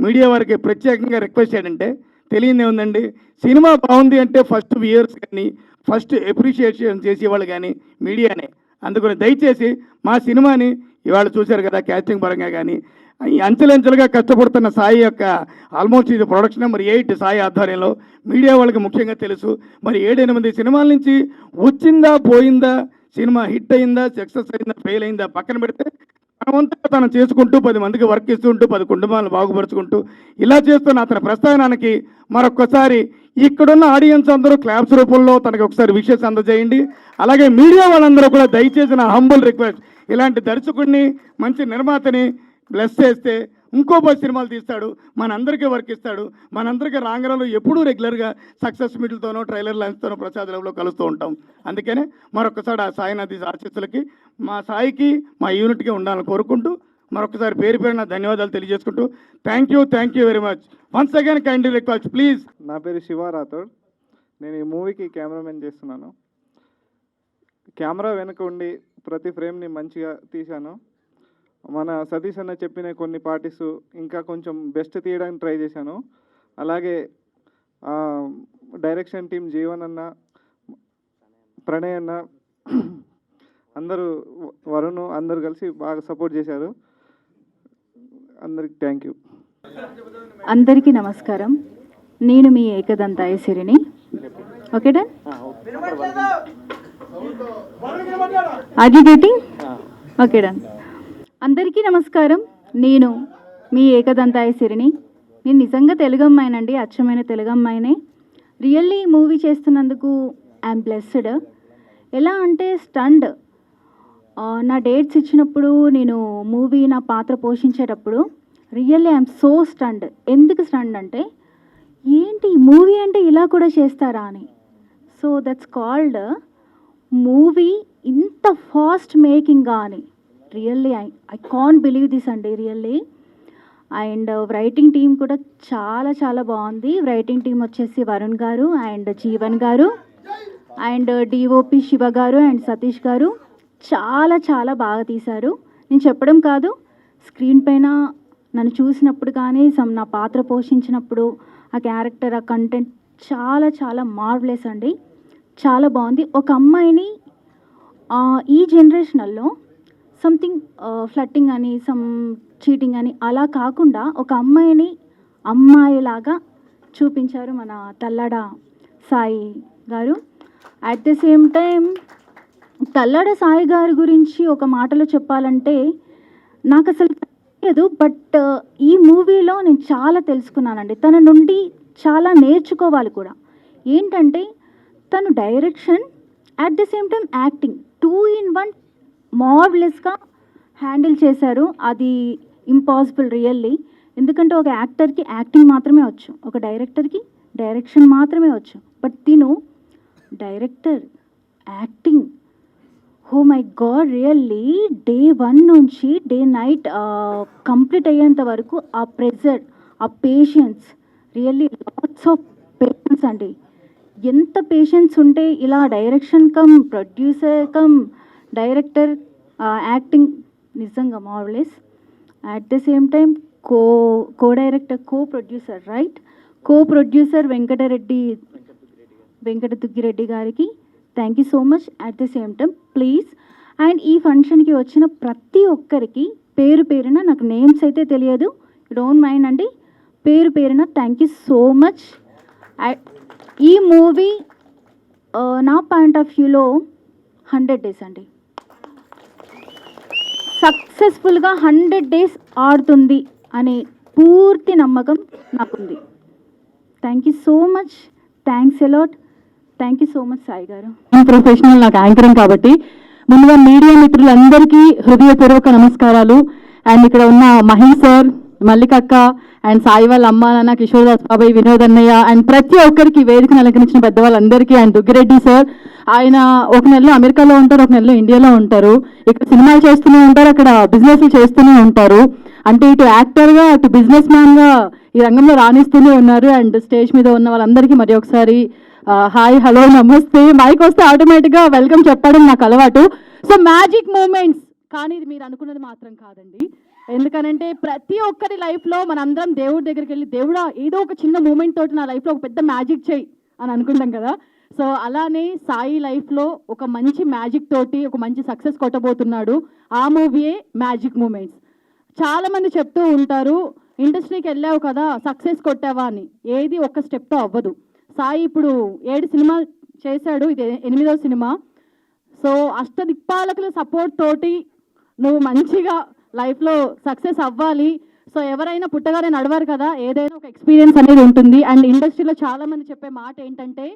media వారికి ప్రత్యేకంగా రిక్వెస్ట్ ఏంటంటే, తెలియదే ఉందండి, సినిమా బాగుంది అంటే ఫస్ట్ వ్యూయర్స్ కానీ ఫస్ట్ అప్రిషియేషన్ చేసేవాళ్ళు కానీ మీడియానే. అందుకని దయచేసి మా సినిమాని ఇవాళ చూశారు కదా, క్యాస్టింగ్ పరంగా కానీ అంచెలంచెలుగా కష్టపడుతున్న సాయి యొక్క ఆల్మోస్ట్ ఇది ప్రొడక్షన్ నెంబర్ 8 సాయి ఆధ్వర్యంలో, మీడియా వాళ్ళకి ముఖ్యంగా తెలుసు. మరి 7-8 సినిమాల నుంచి వచ్చిందా పోయిందా, సినిమా హిట్ అయిందా సక్సెస్ అయిందా ఫెయిల్ అయిందా పక్కన పెడితే తనవంతా తను చేసుకుంటూ 10 మందికి వర్క్ ఇస్తుంటూ 10 కుటుంబాలను బాగుపరుచుకుంటూ ఇలా చేస్తున్న అతని ప్రస్థానానికి మరొక్కసారి ఇక్కడున్న ఆడియన్స్ అందరూ క్లాప్స్ రూపంలో తనకి ఒకసారి విషెస్ అందజేయండి. అలాగే మీడియా వాళ్ళందరూ కూడా దయచేసి నా హంబుల్ రిక్వెస్ట్, ఇలాంటి దర్శకుడిని మంచి నిర్మాతని బ్లెస్ చేస్తే ఇంకో 10 సినిమాలు తీస్తాడు, మనందరికీ వర్క్ ఇస్తాడు. మనందరికీ రాంగరంలో ఎప్పుడూ రెగ్యులర్గా సక్సెస్ మీట్లతోనో ట్రైలర్ లాంచ్తోనో ప్రసాద్ లెవెల్లో కలుస్తూ ఉంటాం. అందుకనే మరొకసారి ఆ సాయినాథి ఆశీస్సులకి మా సాయికి మా యూనిట్కి ఉండాలని కోరుకుంటూ మరొకసారి పేరున ధన్యవాదాలు తెలియజేసుకుంటూ thank you very much. Once again kindly request please. నా పేరు శివ రాథోడ్, నేను ఈ మూవీకి కెమెరామెన్ చేస్తున్నాను. కెమెరా వెనుక ఉండి ప్రతి ఫ్రేమ్ని మంచిగా తీశాను. మన సతీష్ అన్న చెప్పిన కొన్ని పార్టీస్ ఇంకా కొంచెం బెస్ట్ తీయడానికి ట్రై చేశాను. అలాగే డైరెక్షన్ టీం జీవన్ అన్న, ప్రణయ్ అన్న, అందరూ వరుణ్ అందరూ కలిసి బాగా సపోర్ట్ చేశారు. అందరికి థ్యాంక్ యూ. అందరికీ నమస్కారం, నేను మీ ఏకదంతాయ సిరిని. Okay done, are you getting? Okay done. అందరికీ నమస్కారం, నేను మీ ఏకదంతాయ సిరిని. నేను నిజంగా తెలుగు అమ్మాయినండి, అచ్చమైన తెలుగు అమ్మాయినే. రియల్లీ మూవీ చేస్తున్నందుకు ఐఎమ్ బ్లెస్డ్. ఎలా అంటే స్టండ్ నా డేట్స్ ఇచ్చినప్పుడు నేను మూవీ నా పాత్ర పోషించేటప్పుడు రియల్లీ ఐఎమ్ సో స్టండ్. ఎందుకు స్టండ్ అంటే, ఏంటి మూవీ అంటే ఇలా కూడా చేస్తారా అని. సో దట్స్ కాల్డ్ మూవీ ఇంత ఫాస్ట్ మేకింగ్గా అని. Really I can't believe this అండి, రియల్లీ. అండ్ రైటింగ్ టీం కూడా చాలా బాగుంది. రైటింగ్ టీం వచ్చేసి వరుణ్ గారు అండ్ జీవన్ గారు అండ్ డిఓపి శివ గారు అండ్ సతీష్ గారు చాలా బాగా తీశారు. నేను చెప్పడం కాదు, స్క్రీన్ పైన నన్ను చూసినప్పుడు కానీ నా పాత్ర పోషించినప్పుడు ఆ క్యారెక్టర్ ఆ కంటెంట్ చాలా మార్వలెస్ అండి, చాలా బాగుంది. ఒక అమ్మాయిని ఈ జనరేషన్లో సంథింగ్ ఫ్లట్టింగ్ అని చీటింగ్ అని అలా కాకుండా ఒక అమ్మాయిలాగా చూపించారు మన తల్లాడ సాయి గారు. At the same time Tallada Sai గారి గురించి ఒక మాటలో చెప్పాలంటే నాకు అసలు తెలియదు, బట్ ఈ మూవీలో నేను చాలా తెలుసుకున్నానండి. తన నుండి చాలా నేర్చుకోవాలి కూడా. ఏంటంటే తను direction at the same time acting 2 in 1 మార్వలెస్గా హ్యాండిల్ చేశారు. అది ఇంపాసిబుల్ రియల్లీ. ఎందుకంటే ఒక యాక్టర్కి యాక్టింగ్ మాత్రమే వచ్చు, ఒక డైరెక్టర్కి డైరెక్షన్ మాత్రమే వచ్చు. బట్ తిను director, acting, oh my god, really day 1 నుంచి డే నైట్ కంప్లీట్ అయ్యేంత వరకు ఆ ప్రెజర్, ఆ patience, really lots of patience అండి. ఎంత పేషెన్స్ ఉంటే ఇలా direction come producer come director acting నిజంగా marvellous. At the same time co director, co producer, right, co producer Venkata Duggireddy గారికి thank you so much. At the same time please, and ఈ ఫంక్షన్కి వచ్చిన ప్రతి ఒక్కరికి పేరు పేరున, నాకు నేమ్స్ అయితే తెలియదు, డోంట్ మైండ్ అండి, పేరు పేరున థ్యాంక్ యూ సో మచ్. ఈ మూవీ నా పాయింట్ ఆఫ్ వ్యూలో 100 days అండి, సక్సెస్ఫుల్గా 100 days ఆడుతుంది అనే పూర్తి నమ్మకం నాకుంది. Thank you so much, thanks a lot, thank you so much Sai గారు. ప్రొఫెషనల్, నాకు యాంకరింగ్ కాబట్టి ముందుగా మీడియా మిత్రులందరికీ హృదయపూర్వక నమస్కారాలు. అండ్ ఇక్కడ ఉన్న మహేష్ సార్, మల్లికక్క అండ్ సాయి వాళ్ళ అమ్మ నాన్న, కిషోర్ దాస్ బాబాయ్, వినోద్ అన్నయ్య అండ్ ప్రతి ఒక్కరికి వేదికను అలంకరించిన పెద్దవాళ్ళందరికీ, అండ్ దుగ్గిరెడ్డి సార్, ఆయన ఒక నెలలో అమెరికాలో ఉంటారు, ఒక నెలలో ఇండియాలో ఉంటారు, ఇక్కడ సినిమాలు చేస్తూనే ఉంటారు, అక్కడ బిజినెస్లు చేస్తూనే ఉంటారు. అంటే ఇటు యాక్టర్గా అటు బిజినెస్ మ్యాన్గా ఈ రంగంలో రాణిస్తూనే ఉన్నారు. అండ్ స్టేజ్ మీద ఉన్న వాళ్ళందరికీ మరి ఒకసారి హాయ్, హలో, నమస్తే. మైక్ వస్తే ఆటోమేటిక్గా వెల్కమ్ చెప్పడం నాకు అలవాటు. సో మ్యాజిక్ మూమెంట్స్, కానీ ఇది మీరు అనుకున్నది మాత్రం కాదండి. ఎందుకనంటే ప్రతి ఒక్కరి లైఫ్లో మనందరం దేవుడి దగ్గరికి వెళ్ళి, దేవుడా ఏదో ఒక చిన్న మూమెంట్ తోటి నా లైఫ్లో ఒక పెద్ద మ్యాజిక్ చేయి అని అనుకుంటాం కదా. సో అలానే సాయి లైఫ్లో ఒక మంచి మ్యాజిక్ తోటి ఒక మంచి సక్సెస్ కొట్టబోతున్నాడు. ఆ మూవీయే మ్యాజిక్ మూమెంట్స్. చాలామంది చెప్తూ ఉంటారు, ఇండస్ట్రీకి వెళ్ళావు కదా సక్సెస్ కొట్టావా అని. ఏది ఒక్క స్టెప్తో అవ్వదు. సాయి ఇప్పుడు 7 సినిమాలు చేశాడు, ఇది 8వ సినిమా. సో అష్టదిక్పాలకుల సపోర్ట్ తోటి నువ్వు మంచిగా లైఫ్లో సక్సెస్ అవ్వాలి. సో ఎవరైనా పుట్టగానే నడవారు కదా, ఏదైనా ఒక ఎక్స్పీరియన్స్ అనేది ఉంటుంది. అండ్ ఇండస్ట్రీలో చాలామంది చెప్పే మాట ఏంటంటే,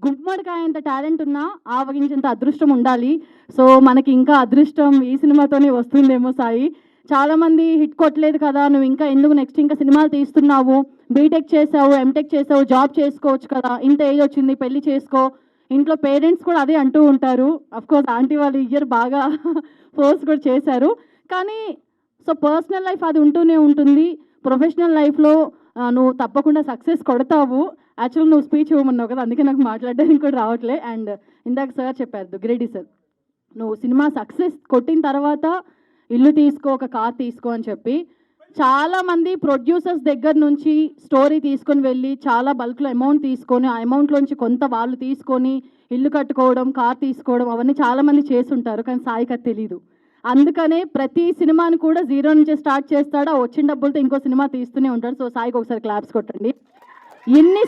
గుమ్మడికాయ అంత టాలెంట్ ఉన్నా ఆవగించేంత అదృష్టం ఉండాలి. సో మనకి ఇంకా అదృష్టం ఈ సినిమాతోనే వస్తుందేమో సాయి. చాలామంది హిట్ కొట్టలేదు కదా, నువ్వు ఇంకా ఎందుకు నెక్స్ట్ ఇంకా సినిమాలు తీస్తున్నావు, బీటెక్ చేసావు, ఎంటెక్ చేసావు, జాబ్ చేసుకోవచ్చు కదా, ఇంత ఏజ్ వచ్చింది, పెళ్లి చేసుకో. ఇంట్లో పేరెంట్స్ కూడా అదే అంటూ ఉంటారు. అఫ్కోర్స్ ఆంటీ వాళ్ళు ఇయర్ బాగా ఫోర్స్ కూడా చేశారు. కానీ సో పర్సనల్ లైఫ్ అది ఉంటూనే ఉంటుంది. ప్రొఫెషనల్ లైఫ్లో నువ్వు తప్పకుండా సక్సెస్ కొడతావు. యాక్చువల్గా నువ్వు స్పీచ్ ఇవ్వమన్నావు కదా, అందుకే నాకు మాట్లాడడానికి కూడా రావట్లే. అండ్ ఇందాక సార్ చెప్పారు, దుగ్గిరెడ్డి సార్, నువ్వు సినిమా సక్సెస్ కొట్టిన తర్వాత ఇల్లు తీసుకో, ఒక కార్ తీసుకో అని చెప్పి చాలామంది ప్రొడ్యూసర్స్ దగ్గర నుంచి స్టోరీ తీసుకొని వెళ్ళి చాలా బల్క్లో అమౌంట్ తీసుకొని, ఆ అమౌంట్లోంచి కొంత వాళ్ళు తీసుకొని ఇల్లు కట్టుకోవడం, కార్ తీసుకోవడం, అవన్నీ చాలామంది చేస్తుంటారు. కానీ సాయికి అది తెలీదు. అందుకనే ప్రతి సినిమాని కూడా 0 నుంచే స్టార్ట్ చేస్తాడు. ఆ వచ్చిన డబ్బులతో ఇంకో సినిమా తీస్తూనే ఉంటాడు. సో సాయికి ఒకసారి క్లాప్స్ కొట్టండి. ఇన్ని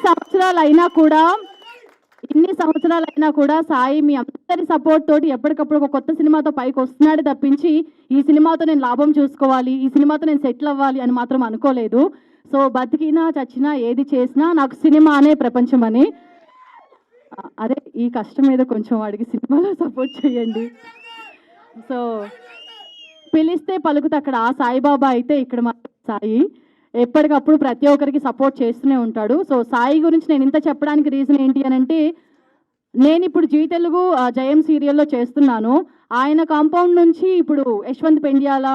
సంవత్సరాలైనా కూడా సాయి మీ అందరి సపోర్ట్ తోటి ఎప్పటికప్పుడు ఒక కొత్త సినిమాతో పైకి వస్తున్నాడు తప్పించి, ఈ సినిమాతో నేను లాభం చూసుకోవాలి, ఈ సినిమాతో నేను సెటిల్ అవ్వాలి అని మాత్రం అనుకోలేదు. సో బతికినా చచ్చినా ఏది చేసినా నాకు సినిమా అనే ప్రపంచం అని. అదే ఈ కష్టం మీద కొంచెం వాడికి సినిమాలో సపోర్ట్ చేయండి. సో పిలిస్తే పలుకుతే అక్కడ ఆ సాయిబాబా అయితే ఇక్కడ మాత్రం సాయి ఎప్పటికప్పుడు ప్రతి ఒక్కరికి సపోర్ట్ చేస్తూనే ఉంటాడు. సో సాయి గురించి నేను ఇంత చెప్పడానికి రీజన్ ఏంటి అని అంటే, నేను ఇప్పుడు జీ తెలుగు జయం సీరియల్లో చేస్తున్నాను. ఆయన కాంపౌండ్ నుంచి ఇప్పుడు యశ్వంత్ పెండ్యాల,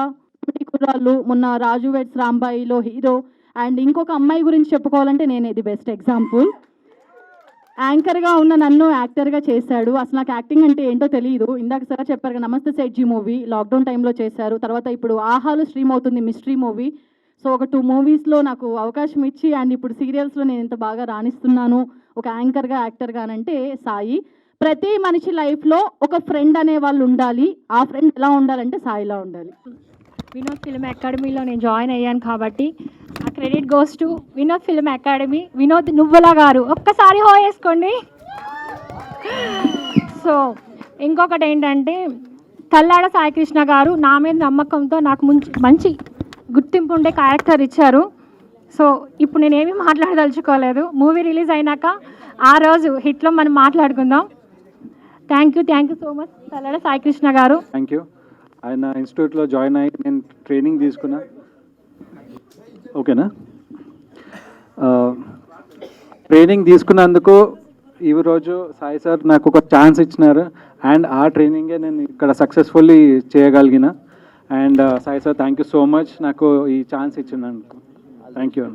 కుర్రాళ్ళు, మొన్న రాజు వెడ్స్ రాంబాయిలో హీరో, అండ్ ఇంకొక అమ్మాయి గురించి చెప్పుకోవాలంటే నేను ఇది బెస్ట్ ఎగ్జాంపుల్. యాంకర్గా ఉన్న నన్ను యాక్టర్గా చేశాడు. అసలు నాకు యాక్టింగ్ అంటే ఏంటో తెలియదు. ఇందాక సార్ చెప్పారు కదా, నమస్తే సెట్జీ మూవీ లాక్డౌన్ టైంలో చేశారు. తర్వాత ఇప్పుడు ఆహాలో స్ట్రీమ్ అవుతుంది మిస్టరీ మూవీ. సో ఒక 2 మూవీస్లో నాకు అవకాశం ఇచ్చి, అండ్ ఇప్పుడు సీరియల్స్లో నేను ఇంత బాగా రాణిస్తున్నాను ఒక యాంకర్గా, యాక్టర్గా అంటే సాయి. ప్రతి మనిషి లైఫ్లో ఒక ఫ్రెండ్ అనే వాళ్ళు ఉండాలి. ఆ ఫ్రెండ్ ఎలా ఉండాలంటే సాయిలా ఉండాలి. వినోద్ ఫిల్మ్ అకాడమీలో నేను జాయిన్ అయ్యాను కాబట్టి ఆ credit goes to Vinod film academy, Vinod నువ్వుల గారు. ఒక్కసారి హో వేసుకోండి. సో ఇంకొకటి ఏంటంటే, తల్లాడ సాయికృష్ణ గారు నా మీద నమ్మకంతో నాకు మంచి గుర్తింపు ఉండే క్యారెక్టర్ ఇచ్చారు. సో ఇప్పుడు నేనేమీ మాట్లాడదలుచుకోలేదు. మూవీ రిలీజ్ అయినాక ఆ రోజు హిట్లో మనం మాట్లాడుకుందాం. Thank you so much Tallada Saikrishna గారు. Thank you. ఆయన ఇన్స్టిట్యూట్లో జాయిన్ అయ్యి నేను ట్రైనింగ్ తీసుకున్నా. ఓకేనా? ట్రైనింగ్ తీసుకున్నందుకు ఈరోజు సాయి సార్ నాకు ఒక ఛాన్స్ ఇచ్చినారు. అండ్ ఆ ట్రైనింగే నేను ఇక్కడ సక్సెస్ఫుల్లీ చేయగలిగిన. And Sai sir thank you so much నాకు ఈ ఛాన్స్ ఇచ్చినందుకు. Thank you.